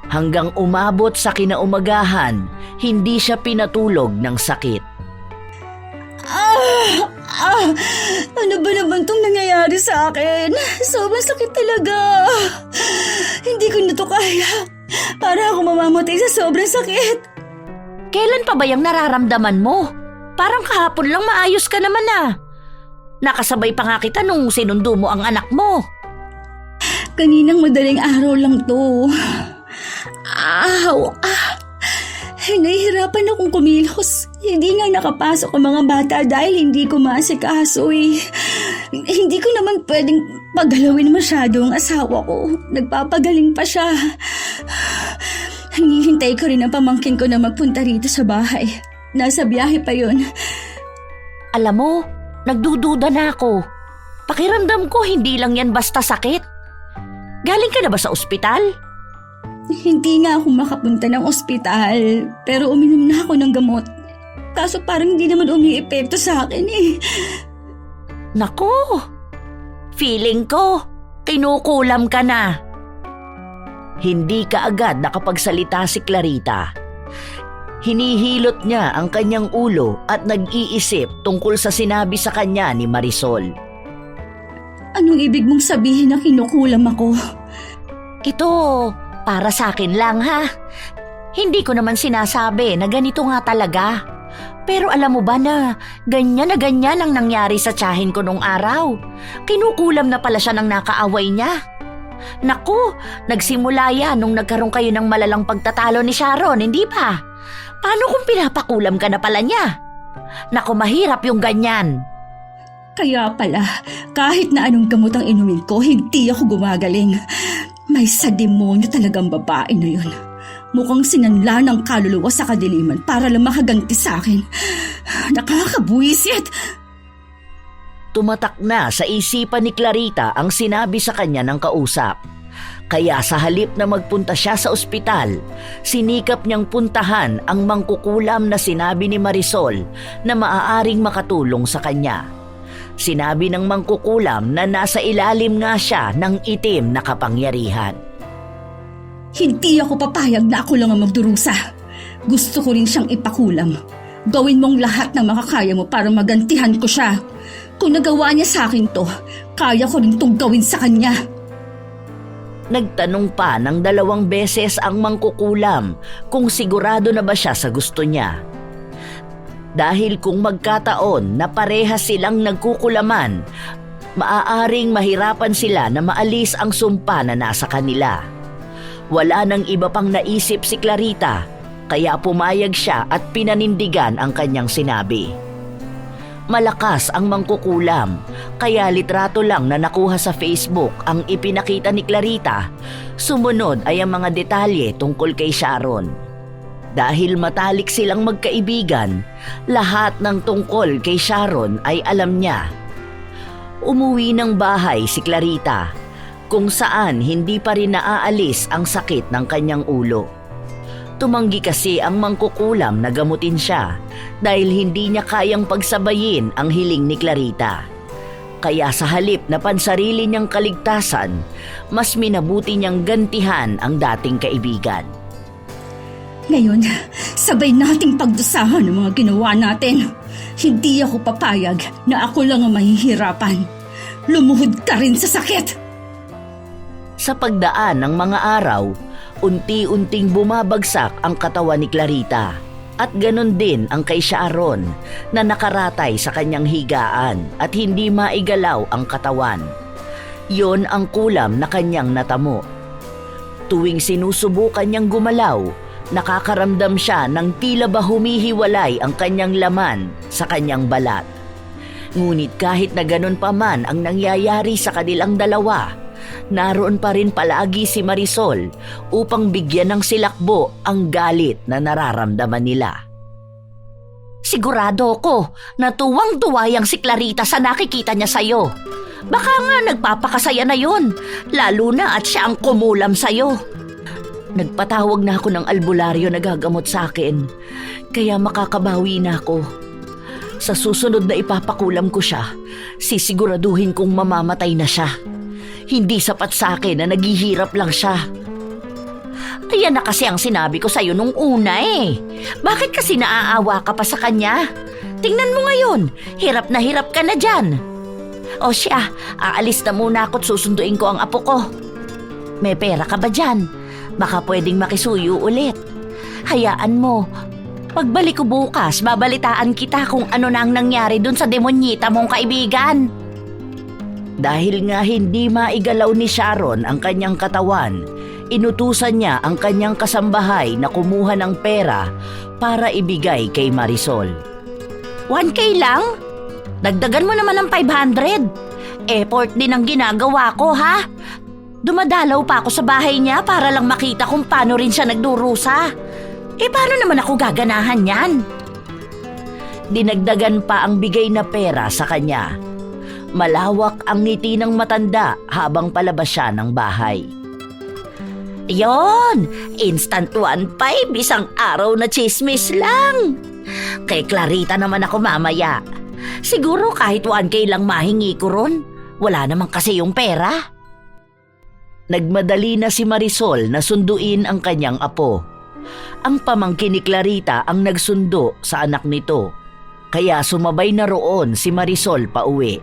Hanggang umabot sa kinaumagahan, hindi siya pinatulog ng sakit. Ano ba naman itong nangyayari sa akin? Sobrang sakit talaga. Hindi ko na to kaya. Para ako mamamatay sa sobrang sakit. Kailan pa ba yung nararamdaman mo? Parang kahapon lang maayos ka naman ah. Nakasabay pa nga kita nung sinundo mo ang anak mo. Kaninang madaling araw lang to. Nahihirapan akong kumilos. Hindi nga nakapasok ang mga bata dahil hindi ko maasikaso eh. Hindi ko naman pwedeng paggalawin masyado ang asawa ko. Nagpapagaling pa siya. Hinihintay ko rin ang pamangkin ko na magpunta rito sa bahay. Nasa biyahe pa yun. Alam mo, nagdududa na ako. Pakiramdam ko hindi lang yan basta sakit. Galing ka na ba sa ospital? Hindi nga ako makapunta ng ospital, pero uminom na ako ng gamot. Kaso parang hindi naman umiepekto sa akin eh. Naku, feeling ko, kinukulam ka na. Hindi kaagad nakapagsalita si Clarita. Hinihilot niya ang kanyang ulo at nag-iisip tungkol sa sinabi sa kanya ni Marisol. Anong ibig mong sabihin na kinukulam ako? Ito, para sa akin lang ha. Hindi ko naman sinasabi na ganito nga talaga. Pero alam mo ba na ganyan ang nangyari sa tiyahin ko nung araw? Kinukulam na pala siya ng nakaaway niya. Naku, nagsimula yan nung nagkaroon kayo ng malalang pagtatalo ni Sharon, hindi ba? Paano kung pinapakulam ka na pala niya? Naku, mahirap yung ganyan. Kaya pala, kahit na anong gamot ang inumin ko, hindi ako gumagaling. May sa demonyo talagang babae na yun. Mukhang sinanla ng kaluluwa sa kadiliman para lang makaganti sa akin. Nakakabuwisit! Tumatak na sa isipan ni Clarita ang sinabi sa kanya ng kausap. Kaya sa halip na magpunta siya sa ospital, sinikap niyang puntahan ang mangkukulam na sinabi ni Marisol na maaaring makatulong sa kanya. Sinabi ng mangkukulam na nasa ilalim nga siya ng itim na kapangyarihan. Hindi ako papayag na ako lang ang magdurusa. Gusto ko rin siyang ipakulam. Gawin mong lahat ng makakaya mo para magantihan ko siya. Kung nagawa niya sa akin to, kaya ko rin itong gawin sa kanya. Nagtanong pa ng 2 beses ang mangkukulam kung sigurado na ba siya sa gusto niya. Dahil kung magkataon na parehas silang nagkukulaman, maaaring mahirapan sila na maalis ang sumpa na nasa kanila. Wala nang iba pang naisip si Clarita, kaya pumayag siya at pinanindigan ang kanyang sinabi. Malakas ang mangkukulam, kaya litrato lang na nakuha sa Facebook ang ipinakita ni Clarita. Sumunod ay ang mga detalye tungkol kay Sharon. Dahil matalik silang magkaibigan, lahat ng tungkol kay Sharon ay alam niya. Umuwi ng bahay si Clarita, kung saan hindi pa rin naaalis ang sakit ng kanyang ulo. Tumanggi kasi ang mangkukulam na gamutin siya dahil hindi niya kayang pagsabayin ang hiling ni Clarita. Kaya sa halip na pansarili niyang kaligtasan, mas minabuti niyang gantihan ang dating kaibigan. Ngayon, sabay nating pagdusahan ang mga ginawa natin. Hindi ako papayag na ako lang ang mahihirapan. Lumuhod ka rin sa sakit! Sa pagdaan ng mga araw, unti-unting bumabagsak ang katawan ni Clarita at ganon din ang kay Sharon na nakaratay sa kanyang higaan at hindi maigalaw ang katawan. Yon ang kulam na kanyang natamo. Tuwing sinusubukan niyang gumalaw, nakakaramdam siya ng tila ba humihiwalay ang kanyang laman sa kanyang balat. Ngunit kahit na ganon pa man ang nangyayari sa kanilang dalawa, naroon pa rin palagi si Marisol upang bigyan ng silakbo ang galit na nararamdaman nila. Sigurado ko na tuwang-tuwa yang si Clarita sa nakikita niya sa'yo. Baka nga nagpapakasaya na yun, lalo na at siya ang kumulam sa'yo. Nagpatawag na ako ng albularyo na gagamot sa akin, kaya makakabawi na ako. Sa susunod na ipapakulam ko siya, sisiguraduhin kong mamamatay na siya. Hindi sapat sa akin na naghihirap lang siya. Ayan na kasi ang sinabi ko sa'yo nung una eh. Bakit kasi naaawa ka pa sa kanya? Tingnan mo ngayon, hirap ka na dyan. O siya, aalis na muna ako at susunduin ko ang apo ko. May pera ka ba dyan? Baka pwedeng makisuyo ulit. Hayaan mo, pagbalik ko bukas, babalitaan kita kung ano na ang nangyari dun sa demonyita mong kaibigan. Dahil nga hindi maigalaw ni Sharon ang kanyang katawan, inutusan niya ang kanyang kasambahay na kumuha ng pera para ibigay kay Marisol. 1K lang? Dagdagan mo naman ng 500. Effort din ang ginagawa ko, ha? Dumadalaw pa ako sa bahay niya para lang makita kung paano rin siya nagdurusa. Paano naman ako gaganahan yan? Dinagdagan pa ang bigay na pera sa kanya. Malawak ang ngiti ng matanda habang palabas siya ng bahay. Yon! Instant 1.5, isang araw na chismis lang. Kay Clarita naman ako mamaya. Siguro kahit 1K lang mahingi ko ron. Wala naman kasi yung pera. Nagmadali na si Marisol na sunduin ang kanyang apo. Ang pamangkin ni Clarita ang nagsundo sa anak nito, kaya sumabay na roon si Marisol pauwi.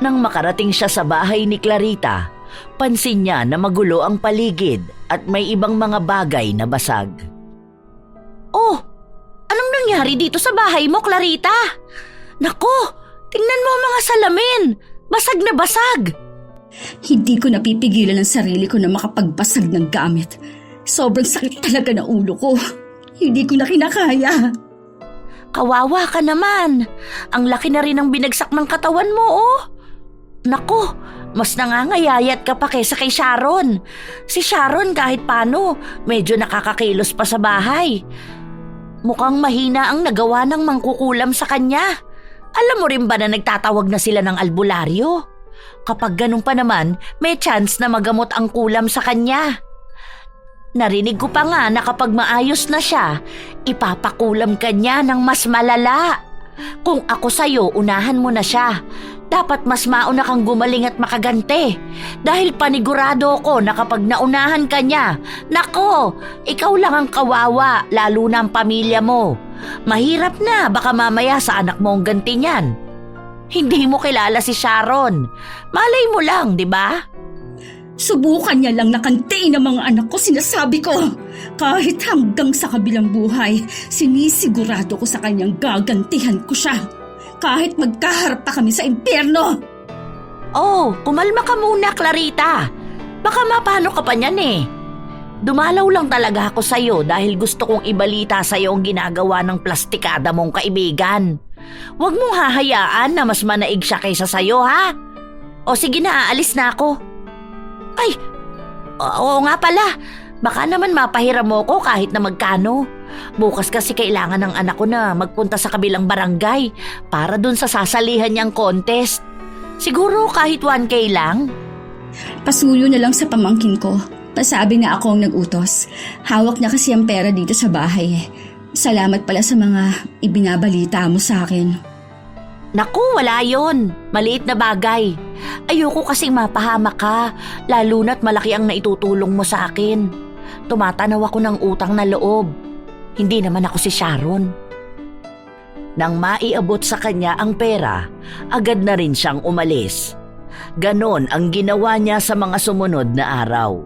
Nang makarating siya sa bahay ni Clarita, pansin niya na magulo ang paligid at may ibang mga bagay na basag. Oh, anong nangyari nangyari dito sa bahay mo, Clarita? Naku, tingnan mo ang mga salamin. Basag na basag. Hindi ko napipigilan ang sarili ko na makapagbasag ng gamit. Sobrang sakit talaga ng ulo ko. Hindi ko na kinakaya. Kawawa ka naman. Ang laki na rin ng binagsak ng katawan mo, oh. Naku, mas nangangayayat ka pa kaysa kay Sharon. Si Sharon kahit paano, medyo nakakakilos pa sa bahay. Mukhang mahina ang nagawa ng mangkukulam sa kanya. Alam mo rin ba na nagtatawag na sila ng albularyo? Kapag ganun pa naman, may chance na magamot ang kulam sa kanya. Narinig ko pa nga na kapag maayos na siya, ipapakulam ka niya ng mas malala. Kung ako sa'yo, unahan mo na siya. Dapat mas mauna kang gumaling at makagante. Dahil panigurado ko na kapag naunahan ka niya, nako, ikaw lang ang kawawa, lalo na ang pamilya mo. Mahirap na, baka mamaya sa anak mo ang ganti niyan. Hindi mo kilala si Sharon. Malay mo lang, di ba? Subukan niya lang nakantiin ang mga anak ko, sinasabi ko. Kahit hanggang sa kabilang buhay, sinisigurado ko sa kanyang gagantihan ko siya. Kahit magkaharap pa kami sa impyerno. Oh, kumalma ka muna, Clarita. Baka mapano ka pa niyan eh. Dumalaw lang talaga ako sa'yo dahil gusto kong ibalita sa'yo ang ginagawa ng plastikada mong kaibigan. Huwag mong hahayaan na mas manaig siya kaysa sa'yo, ha? O sige na, aalis na ako. Ay, oo nga pala. Baka naman mapahiram mo ko kahit na magkano. Bukas kasi kailangan ng anak ko na magpunta sa kabilang barangay para dun sa sasalihan niyang contest. Siguro kahit 1K lang. Pasuyo na lang sa pamangkin ko. Pasabi na ako ang nag-utos. Hawak na kasi ang pera dito sa bahay. Salamat pala sa mga ibinabalita mo sa akin. Naku, wala yon. Maliit na bagay. Ayoko kasing mapahamak ka, lalo na't malaki ang naitutulong mo sa akin. Tumatanaw ako ng utang na loob. Hindi naman ako si Sharon. Nang maiabot sa kanya ang pera, agad na rin siyang umalis. Ganon ang ginawa niya sa mga sumunod na araw.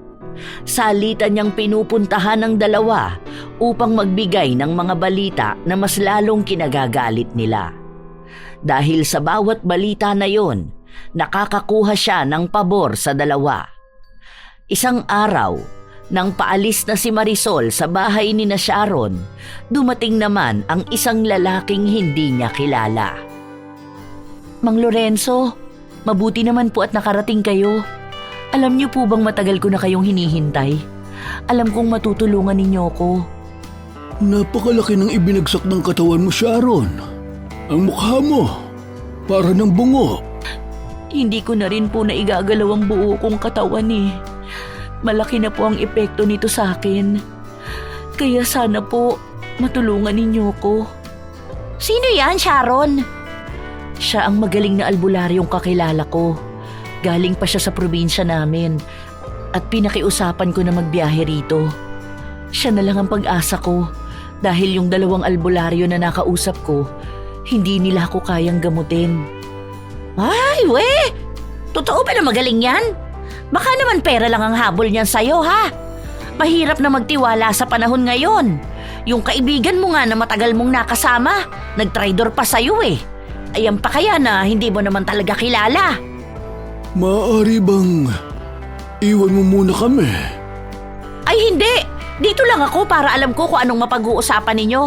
Salitan niyang pinupuntahan ng dalawa upang magbigay ng mga balita na mas lalong kinagagalit nila. Dahil sa bawat balita na yon, nakakakuha siya ng pabor sa dalawa. Isang araw, nang paalis na si Marisol sa bahay ni na Sharon, dumating naman ang isang lalaking hindi niya kilala. Mang Lorenzo, mabuti naman po at nakarating kayo. Alam niyo po bang matagal ko na kayong hinihintay? Alam kong matutulungan ninyo ko. Napakalaki ng ibinagsak ng katawan mo, Sharon. Ang mukha mo, para ng bungo. Hindi ko na rin po naigagalaw ang buo kong katawan eh. Malaki na po ang epekto nito sa akin. Kaya sana po matulungan ninyo ko. Sino yan, Sharon? Siya ang magaling na albularyong kakilala ko. Galing pa siya sa probinsya namin at pinakiusapan ko na magbiyahe rito. Siya na lang ang pag-asa ko dahil yung 2 albularyo na nakausap ko, hindi nila ako kayang gamutin. Ay, we! Totoo ba na magaling yan? Baka naman pera lang ang habol niyan sa'yo, ha? Mahirap na magtiwala sa panahon ngayon. Yung kaibigan mo nga na matagal mong nakasama, nag-traitor pa sa'yo eh. Ayan pa kaya na hindi mo naman talaga kilala. Maaari bang iwan mo muna kami? Ay hindi! Dito lang ako para alam ko kung anong mapag-uusapan ninyo.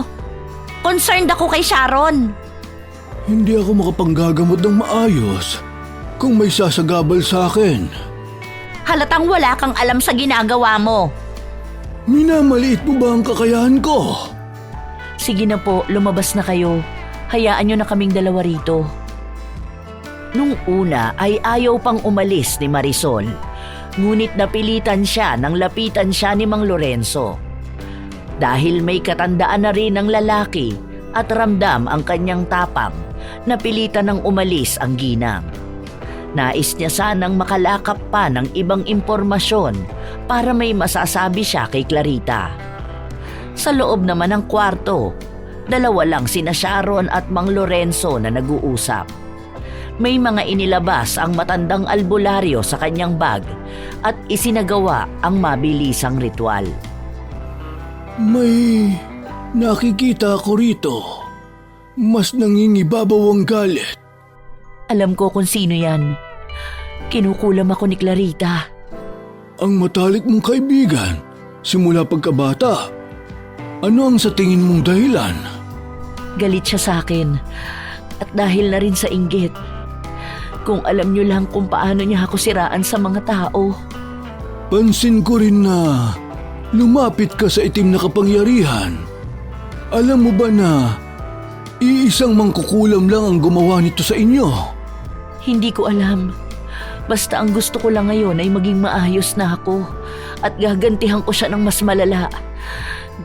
Concerned ako kay Sharon. Hindi ako makapanggagamot ng maayos kung may sasagabal sa akin. Halatang wala kang alam sa ginagawa mo. Minamaliit mo ba ang kakayahan ko? Sige na po, lumabas na kayo. Hayaan nyo na kaming dalawa rito. Nung una ay ayaw pang umalis ni Marisol, ngunit napilitan siya nang lapitan siya ni Mang Lorenzo. Dahil may katandaan na rin ang lalaki at ramdam ang kanyang tapang, napilitan ng umalis ang ginang. Nais niya sanang makalakap pa ng ibang impormasyon para may masasabi siya kay Clarita. Sa loob naman ng kwarto, 2 lang sina Sharon at Mang Lorenzo na nag-uusap. May mga inilabas ang matandang albularyo sa kanyang bag at isinagawa ang mabilisang ritual. May Nakikita ko rito, mas nangingibabaw ang galit. Alam ko kung sino yan. Kinukulam ako ni Clarita. Ang matalik mong kaibigan, simula pagkabata. Ano ang sa tingin mong dahilan? Galit siya sa akin. At dahil na rin sa inggit. Kung alam niyo lang kung paano niya ako siraan sa mga tao. Pansin ko rin na lumapit ka sa itim na kapangyarihan. Alam mo ba na iisang mangkukulam lang ang gumawa nito sa inyo? Hindi ko alam. Basta ang gusto ko lang ngayon ay maging maayos na ako at gagantihan ko siya ng mas malala.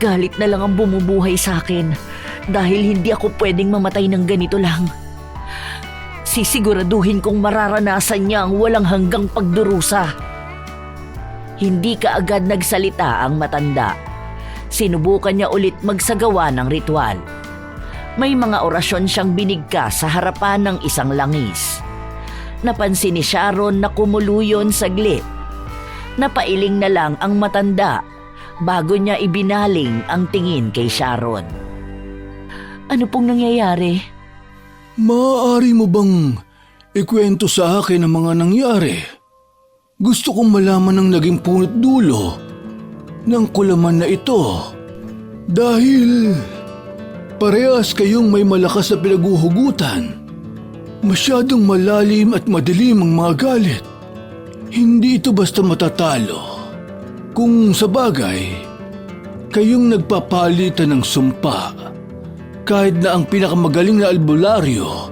Galit na lang ang bumubuhay sa akin dahil hindi ako pwedeng mamatay ng ganito lang. Sisiguraduhin kong mararanasan niya ang walang hanggang pagdurusa. Hindi kaagad nagsalita ang matanda. Sinubukan niya ulit magsagawa ng ritual. May mga orasyon siyang binigkas sa harapan ng isang langis. Napansin ni Sharon na kumuluyon saglit. Napailing na lang ang matanda bago niya ibinaling ang tingin kay Sharon. Ano pong nangyayari? Maaari mo bang ikwento sa akin ang mga nangyari? Gusto kong malaman ang naging punot dulo ng kulaman na ito. Dahil parehas kayong may malakas na pinaguhugutan. Masyadong malalim at madilim ang mga galit. Hindi ito basta matatalo. Kung sa bagay, kayong nagpapalitan ng sumpa. Kahit na ang pinakamagaling na albularyo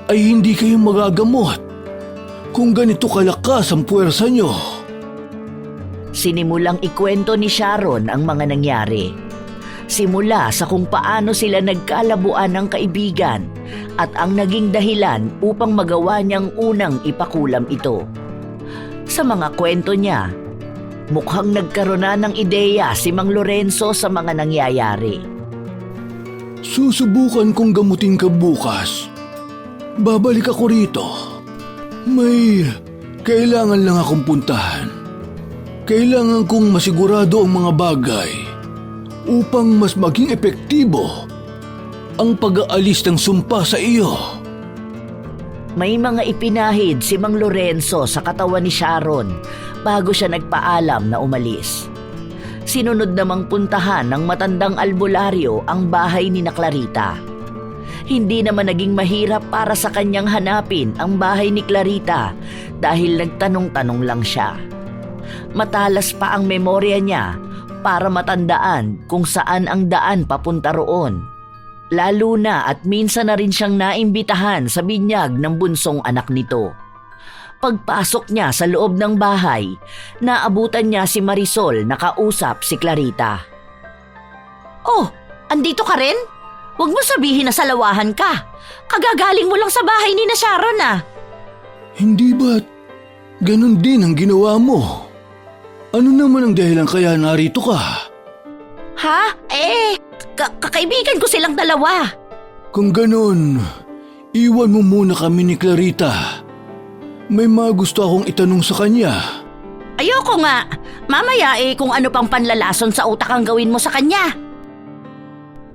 ay hindi kayo magagamot kung ganito kalakas ang puwersa nyo. Sinimulang ikwento ni Sharon ang mga nangyari. Simula sa kung paano sila nagkalabuan ng kaibigan at ang naging dahilan upang magawa niyang unang ipakulam ito. Sa mga kwento niya, mukhang nagkaroon na ng ideya si Mang Lorenzo sa mga nangyayari. Susubukan kong gamutin ka bukas. Babalik ako rito. May kailangan lang akong puntahan. Kailangan kong masigurado ang mga bagay upang mas maging epektibo ang pag-aalis ng sumpa sa iyo. May mga ipinahid si Mang Lorenzo sa katawan ni Sharon bago siya nagpaalam na umalis. Sinunod namang puntahan ng matandang albularyo ang bahay ni Clarita. Hindi naman naging mahirap para sa kanyang hanapin ang bahay ni Clarita dahil nagtanong-tanong lang siya. Matalas pa ang memorya niya para matandaan kung saan ang daan papunta roon. Lalo na at minsan na rin siyang naimbitahan sa binyag ng bunsong anak nito. Pagpasok niya sa loob ng bahay, naabutan niya si Marisol na kausap si Clarita. Oh, andito ka rin? Huwag mo sabihin na salawahan ka. Kagagaling mo lang sa bahay ni na Sharon ah. Hindi ba't ganun din ang ginawa mo? Ano naman ang dahilan kaya narito ka? Ha? Kakaibigan ko silang dalawa. Kung ganun, iwan mo muna kami ni Clarita. May mga gusto akong itanong sa kanya. Ayoko nga. Mamaya kung ano pang panlalason sa utak ang gawin mo sa kanya.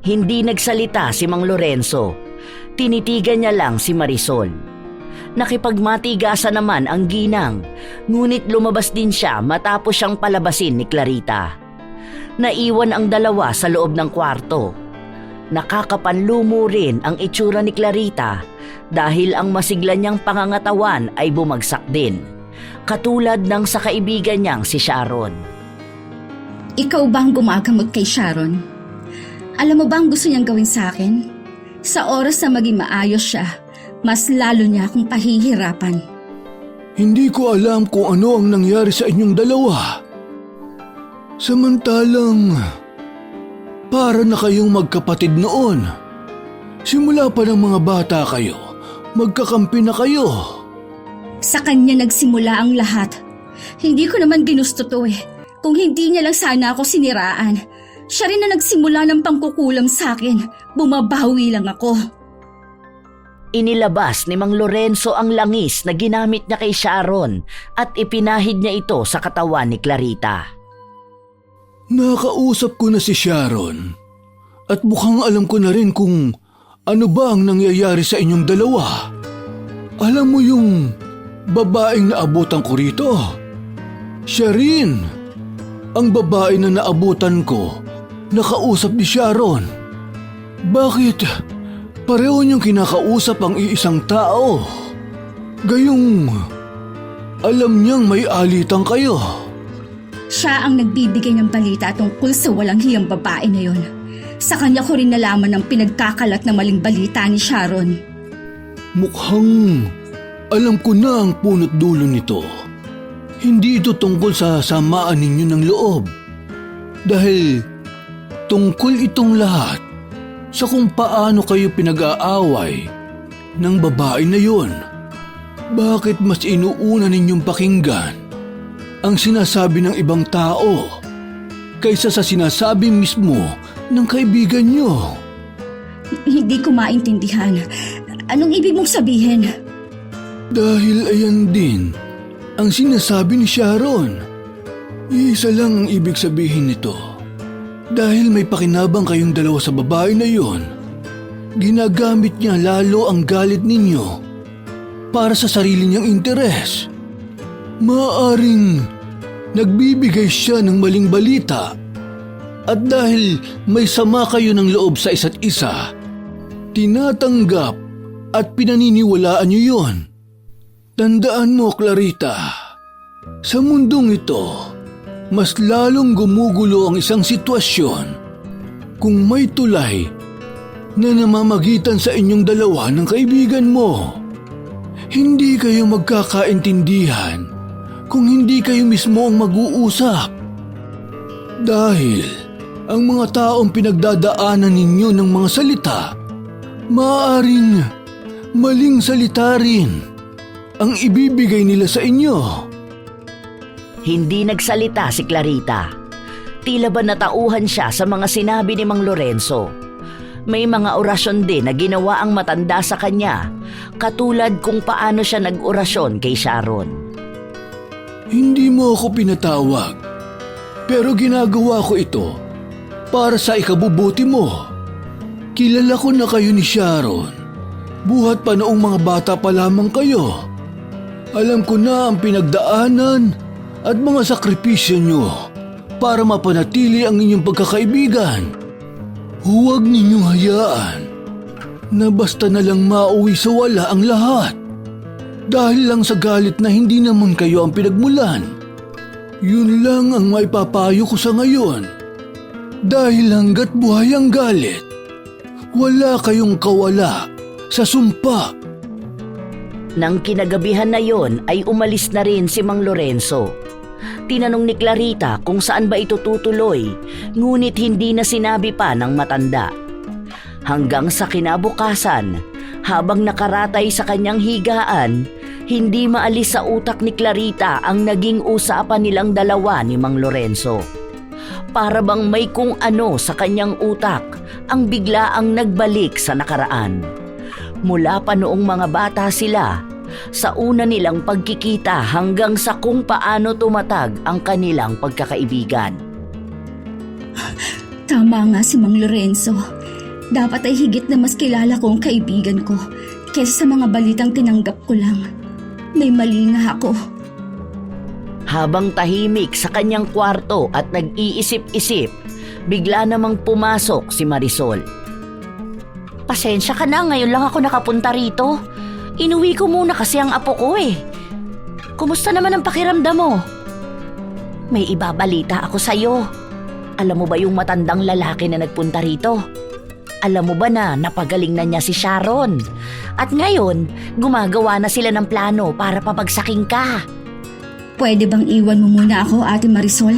Hindi nagsalita si Mang Lorenzo. Tinitigan niya lang si Marisol. Nakipagmatigasan naman ang ginang, ngunit lumabas din siya matapos siyang palabasin ni Clarita. Naiwan ang dalawa sa loob ng kwarto. Nakakapanlumo rin ang itsura ni Clarita dahil ang masigla niyang pangangatawan ay bumagsak din, katulad ng sa kaibigan niyang si Sharon. Ikaw ba ang gumagamot kay Sharon? Alam mo ba ang gusto niyang gawin sa akin? Sa oras na maging maayos siya, mas lalo niya akong pahihirapan. Hindi ko alam kung ano ang nangyari sa inyong dalawa. Samantalang, para na kayong magkapatid noon. Simula pa ng mga bata kayo, magkakampi na kayo. Sa kanya nagsimula ang lahat. Hindi ko naman ginusto to eh. Kung hindi niya lang sana ako siniraan. Siya rin na nagsimula ng pangkukulam sa akin. Bumabawi lang ako. Inilabas ni Mang Lorenzo ang langis na ginamit niya kay Sharon at ipinahid niya ito sa katawan ni Clarita. Nakausap ko na si Sharon At mukhang alam ko na rin kung ano ba ang nangyayari sa inyong dalawa. Alam mo yung babaeng naabutan ko rito? Siya rin. Ang babae na naabutan ko, nakausap ni Sharon. Bakit pareho niyong kinakausap ang iisang tao? Gayong alam niyang may alitan kayo. Siya ang nagbibigay ng balita tungkol sa walang hiyang babae na yon. Sa kanya ko rin nalaman ang pinagkakalat na maling balita ni Sharon. Mukhang alam ko na ang punot dulo nito. Hindi ito tungkol sa samaan ninyo ng loob. Dahil tungkol itong lahat sa kung paano kayo pinag-aaway ng babae na yon. Bakit mas inuuna ninyong pakinggan ang sinasabi ng ibang tao kaysa sa sinasabi mismo ng kaibigan nyo? Hindi ko maintindihan. Anong ibig mong sabihin? Dahil ayan din ang sinasabi ni Sharon. Isa lang ang ibig sabihin nito. Dahil may pakinabang kayong dalawa sa babae na yon, ginagamit niya lalo ang galit ninyo para sa sarili niyang interes. Maaaring nagbibigay siya ng maling balita at dahil may sama kayo ng loob sa isa't isa, tinatanggap at pinaniniwalaan niyo yon. Tandaan mo, Clarita, sa mundong ito, mas lalong gumugulo ang isang sitwasyon kung may tulay na namamagitan sa inyong dalawa ng kaibigan mo. Hindi kayo magkakaintindihan kung hindi kayo mismo ang mag-uusap. Dahil ang mga taong pinagdadaanan ninyo ng mga salita, maaaring maling salita rin ang ibibigay nila sa inyo. Hindi nagsalita si Clarita. Tila ba natauhan siya sa mga sinabi ni Mang Lorenzo. May mga orasyon din na ginawa ang matanda sa kanya, katulad kung paano siya nag-orasyon kay Sharon. Hindi mo ako pinatawag, pero ginagawa ko ito para sa ikabubuti mo. Kilala ko na kayo ni Sharon, buhat pa noong mga bata pa lamang kayo. Alam ko na ang pinagdaanan at mga sakripisyo nyo para mapanatili ang inyong pagkakaibigan. Huwag ninyong hayaan na basta na lang mauwi sa wala ang lahat dahil lang sa galit na hindi naman kayo ang pinagmulan. Yun lang ang maipapayo ko sa ngayon. Dahil hanggat buhay ang galit, wala kayong kawala sa sumpa. Nang kinagabihan na yon ay umalis na rin si Mang Lorenzo. Tinanong ni Clarita kung saan ba ito tutuloy, ngunit hindi na sinabi pa ng matanda. Hanggang sa kinabukasan, habang nakaratay sa kanyang higaan, hindi maalis sa utak ni Clarita ang naging usapan nilang dalawa ni Mang Lorenzo. Para bang may kung ano sa kanyang utak ang biglaang nagbalik sa nakaraan. Mula pa noong mga bata sila, sa una nilang pagkikita hanggang sa kung paano tumatag ang kanilang pagkakaibigan. Tama nga si Mang Lorenzo. Dapat ay higit na mas kilala ko ang kaibigan ko kaysa sa mga balitang tinanggap ko lang. May mali nga ako. Habang tahimik sa kanyang kwarto at nag-iisip-isip, bigla namang pumasok si Marisol. Pasensya ka na, ngayon lang ako nakapunta rito. Inuwi ko muna kasi ang apo ko eh. Kumusta naman ang pakiramdam mo? May ibabalita ako sa'yo. Alam mo ba yung matandang lalaki na nagpunta rito? Alam mo ba na napagaling na niya si Sharon? At ngayon, gumagawa na sila ng plano para papagsaking ka. Pwede bang iwan mo muna ako, Ate Marisol?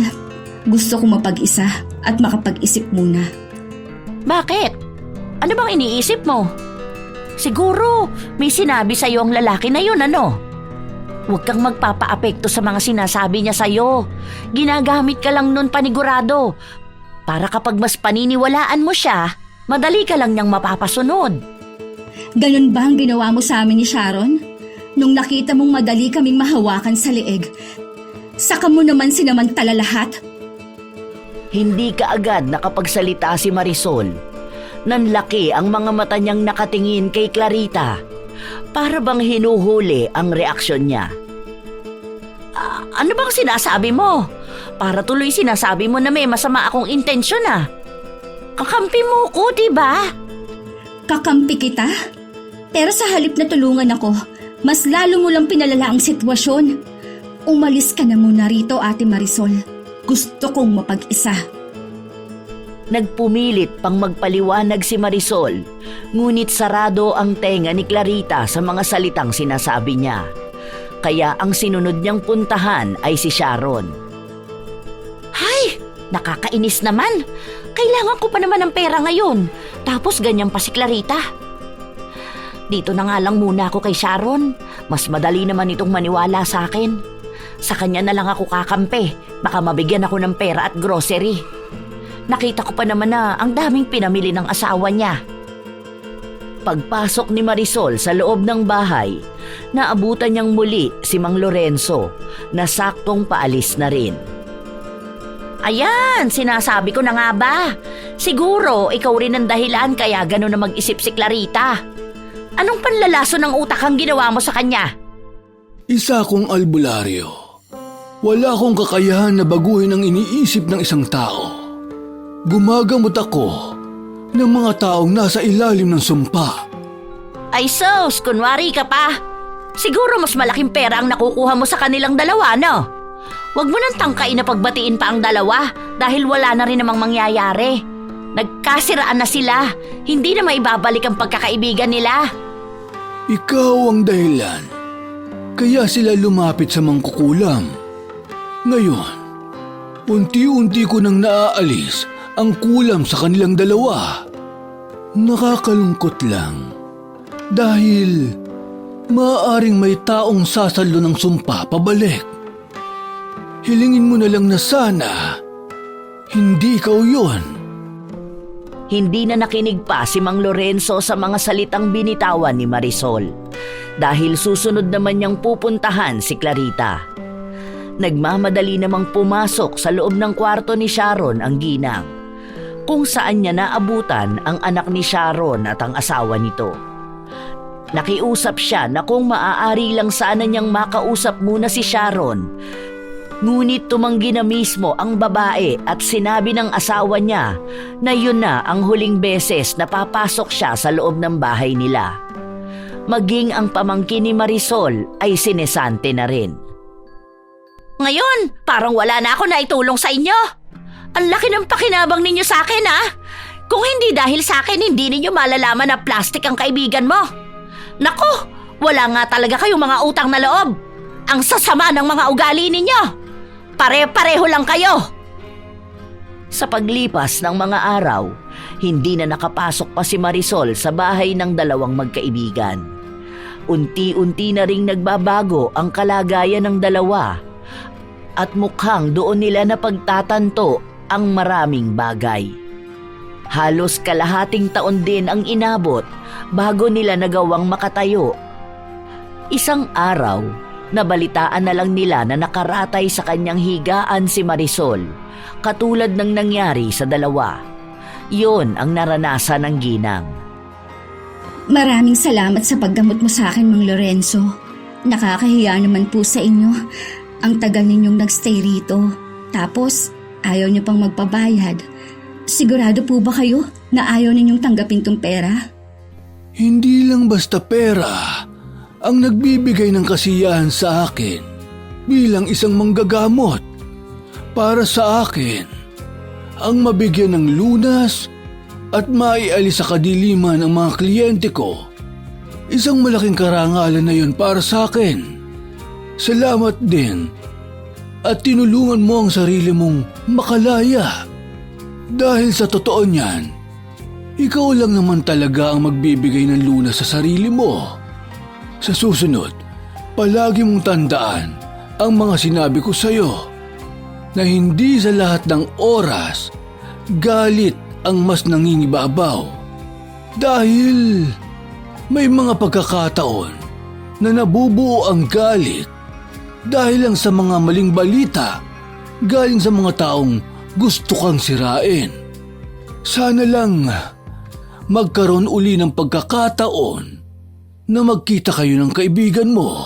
Gusto ko mapag-isa at makapag-isip muna. Bakit? Ano bang iniisip mo? Siguro, may sinabi sa'yo ang lalaki na yun, ano? Huwag kang magpapaapekto sa mga sinasabi niya sa'yo. Ginagamit ka lang nun panigurado. Para kapag mas paniniwalaan mo siya, madali ka lang niyang mapapasunod. Ganun ba ang ginawa mo sa amin ni Sharon? Nung nakita mong madali kaming mahawakan sa leeg, saka mo naman sinamantala lahat? Hindi kaagad nakapagsalita si Marisol Nanlaki ang mga mata niyang nakatingin kay Clarita. Para bang hinuhuli ang reaksyon niya. Ano bang sinasabi mo? Para tuloy sinasabi mo na may masama akong intensyon ah. Kakampi mo ko, diba? Kakampi kita? Pero sa halip na tulungan ako, mas lalo mo lang pinalala ang sitwasyon. Umalis ka na muna rito, Ate Marisol. Gusto kong mapag-isa. Nagpumilit pang magpaliwanag si Marisol, ngunit sarado ang tenga ni Clarita sa mga salitang sinasabi niya. Kaya ang sinunod niyang puntahan ay si Sharon. Hay! Nakakainis naman. Kailangan ko pa naman ng pera ngayon. Tapos ganyan pa si Clarita. Dito na nga lang muna ako kay Sharon. Mas madali naman itong maniwala sa akin. Sa kanya na lang ako kakampi. Baka mabigyan ako ng pera at grocery. Nakita ko pa naman na ang daming pinamili ng asawa niya. Pagpasok ni Marisol sa loob ng bahay, naabutan niyang muli si Mang Lorenzo na saktong paalis na rin. Ayan, sinasabi ko na nga ba? Siguro ikaw rin ang dahilan kaya gano'n na mag-isip si Clarita. Anong panlalaso ng utak ang ginawa mo sa kanya? Isa akong albularyo. Wala akong kakayahan na baguhin ang iniisip ng isang tao. Gumagamot ako ng mga taong nasa ilalim ng sumpa. Ay sos, kunwari ka pa. Siguro mas malaking pera ang nakukuha mo sa kanilang dalawa, no? Huwag mo nang tangkain na pagbatiin pa ang dalawa dahil wala na rin namang mangyayari. Nagkasiraan na sila, hindi na maibabalik ang pagkakaibigan nila. Ikaw ang dahilan. Kaya sila lumapit sa mangkukulam. Ngayon, unti-unti ko nang naaalis ang kulam sa kanilang dalawa. Nakakalungkot lang. Dahil maaaring may taong sasalo ng sumpa pabalik. Hilingin mo na lang na sana hindi ikaw yun. Hindi na nakinig pa si Mang Lorenzo sa mga salitang binitawan ni Marisol dahil susunod naman niyang pupuntahan si Clarita. Nagmamadali namang pumasok sa loob ng kwarto ni Sharon ang ginang, kung saan niya naabutan ang anak ni Sharon at ang asawa nito. Nakiusap siya na kung maaari lang sana niyang makausap muna si Sharon, ngunit tumanggi na mismo ang babae at sinabi ng asawa niya na yun na ang huling beses na papasok siya sa loob ng bahay nila. Maging ang pamangkin ni Marisol ay sinesante na rin. Ngayon, parang wala na ako naitulong sa inyo. Ang laki ng pakinabang ninyo sa akin, ha? Kung hindi dahil sa akin, hindi ninyo malalaman na plastic ang kaibigan mo. Naku, wala nga talaga kayong mga utang na loob. Ang sasama ng mga ugali ninyo. Pare-pareho lang kayo. Sa paglipas ng mga araw, hindi na nakapasok pa si Marisol sa bahay ng dalawang magkaibigan. Unti-unti na ring nagbabago ang kalagayan ng dalawa at mukhang doon nila na pagtatanto ang maraming bagay. Halos kalahating taon din ang inabot bago nila nagawang makatayo. Isang araw, nabalitaan na lang nila na nakaratay sa kanyang higaan si Marisol, katulad ng nangyari sa dalawa. Yun ang naranasan ng ginang. Maraming salamat sa paggamot mo sa akin, Mang Lorenzo. Nakakahiya naman po sa inyo. Ang tagal ninyong nagstay rito. Tapos, ayaw niyo pang magpabayad. Sigurado po ba kayo na ayaw ninyong tanggapin tong pera? Hindi lang basta pera ang nagbibigay ng kasiyahan sa akin bilang isang manggagamot. Para sa akin, ang mabigyan ng lunas at maialis sa kadiliman ang mga kliyente ko. Isang malaking karangalan na yun para sa akin. Salamat din at tinulungan mo ang sarili mong makalaya. Dahil sa totoo niyan, ikaw lang naman talaga ang magbibigay ng lunas sa sarili mo. Sa susunod, palagi mong tandaan ang mga sinabi ko sa'yo na hindi sa lahat ng oras galit ang mas nangingibabaw. Dahil may mga pagkakataon na nabubuo ang galit dahil lang sa mga maling balita galing sa mga taong gusto kang sirain. Sana lang magkaroon uli ng pagkakataon na magkita kayo ng kaibigan mo.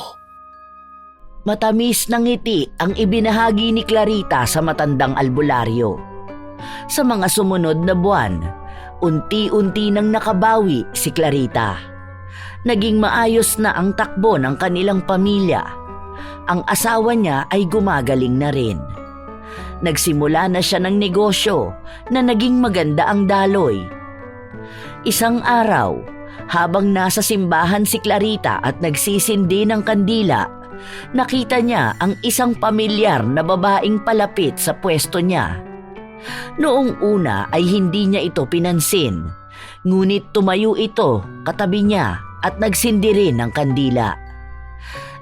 Matamis na ngiti ang ibinahagi ni Clarita sa matandang albularyo. Sa mga sumunod na buwan, unti-unti nang nakabawi si Clarita. Naging maayos na ang takbo ng kanilang pamilya. Ang asawa niya ay gumagaling na rin. Nagsimula na siya ng negosyo na naging maganda ang daloy. Isang araw, habang nasa simbahan si Clarita at nagsisindi ng kandila, nakita niya ang isang pamilyar na babaeng palapit sa pwesto niya. Noong una ay hindi niya ito pinansin, ngunit tumayo ito katabi niya at nagsindi rin ng kandila.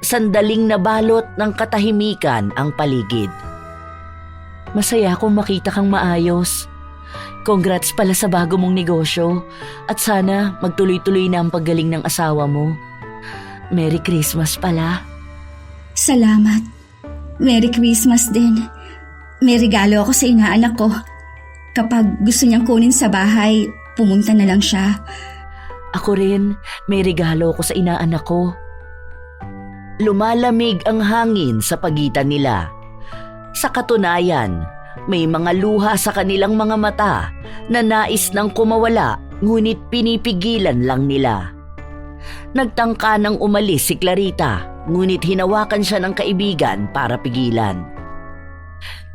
Sandaling nabalot ng katahimikan ang paligid. Masaya akong makita kang maayos. Congrats pala sa bago mong negosyo at sana magtuloy-tuloy na ang paggaling ng asawa mo. Merry Christmas pala. Salamat. Merry Christmas din. May regalo ako sa inaanak ko. Kapag gusto niyang kunin sa bahay, pumunta na lang siya. Ako rin, may regalo ko sa inaanak ko. Lumalamig ang hangin sa pagitan nila. Sa katunayan, may mga luha sa kanilang mga mata na nais nang kumawala ngunit pinipigilan lang nila. Nagtangka nang umalis si Clarita ngunit hinawakan siya ng kaibigan para pigilan.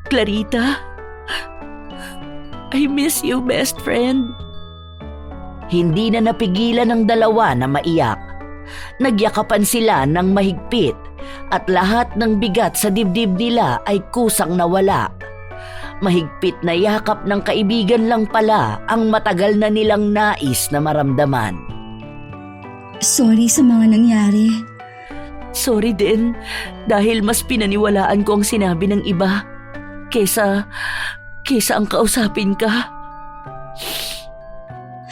Clarita, I miss you, best friend. Hindi na napigilan ng dalawa na maiyak. Nagyakapan sila ng mahigpit at lahat ng bigat sa dibdib nila ay kusang nawala. Mahigpit na yakap ng kaibigan lang pala ang matagal na nilang nais na maramdaman. Sorry sa mga nangyari. Sorry din dahil mas pinaniwalaan ko ang sinabi ng iba kesa ang kausapin ka.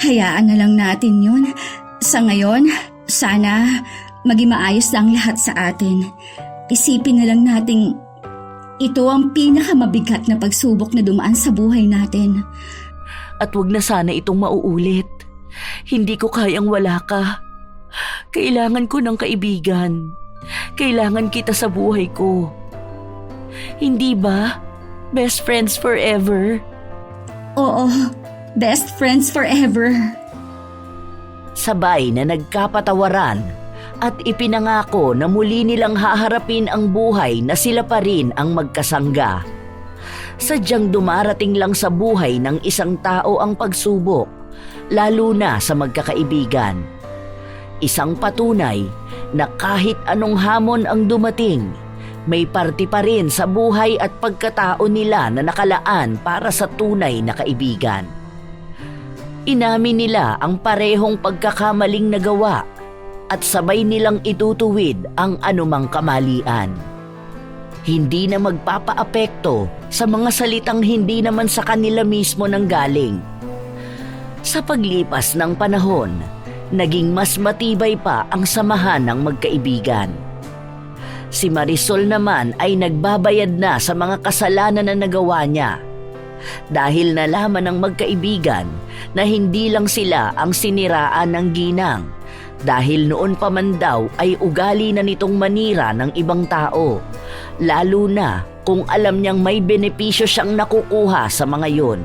Hayaan na lang natin yun. Sa ngayon, sana maging maayos lang lahat sa atin. Isipin na lang nating ito ang pinakamabigat na pagsubok na dumaan sa buhay natin. At wag na sana itong mauulit. Hindi ko kayang wala ka. Kailangan ko ng kaibigan. Kailangan kita sa buhay ko. Hindi ba? Best friends forever? Oo, best friends forever. Sabay na nagkapatawaran at ipinangako na muli nilang haharapin ang buhay na sila pa rin ang magkasangga. Sadyang dumarating lang sa buhay ng isang tao ang pagsubok, lalo na sa magkakaibigan. Isang patunay na kahit anong hamon ang dumating, may parte pa rin sa buhay at pagkatao nila na nakalaan para sa tunay na kaibigan. Inamin nila ang parehong pagkakamaling nagawa at sabay nilang itutuwid ang anumang kamalian. Hindi na magpapaapekto sa mga salitang hindi naman sa kanila mismo nanggaling. Sa paglipas ng panahon, naging mas matibay pa ang samahan ng magkaibigan. Si Marisol naman ay nagbabayad na sa mga kasalanan na nagawa niya dahil nalaman ng magkaibigan na hindi lang sila ang siniraan ng ginang dahil noon pa man daw ay ugali na nitong manira ng ibang tao, lalo na kung alam niyang may benepisyo siyang nakukuha sa mga yon.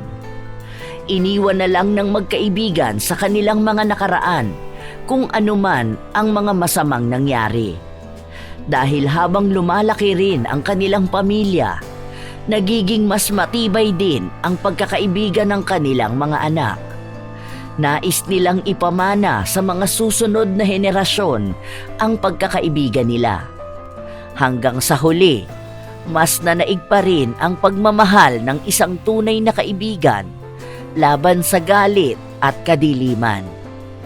Iniwan na lang ng magkaibigan sa kanilang mga nakaraan kung anuman ang mga masamang nangyari. Dahil habang lumalaki rin ang kanilang pamilya, nagiging mas matibay din ang pagkakaibigan ng kanilang mga anak. Nais nilang ipamana sa mga susunod na henerasyon ang pagkakaibigan nila. Hanggang sa huli, mas nanaig pa rin ang pagmamahal ng isang tunay na kaibigan laban sa galit at kadiliman.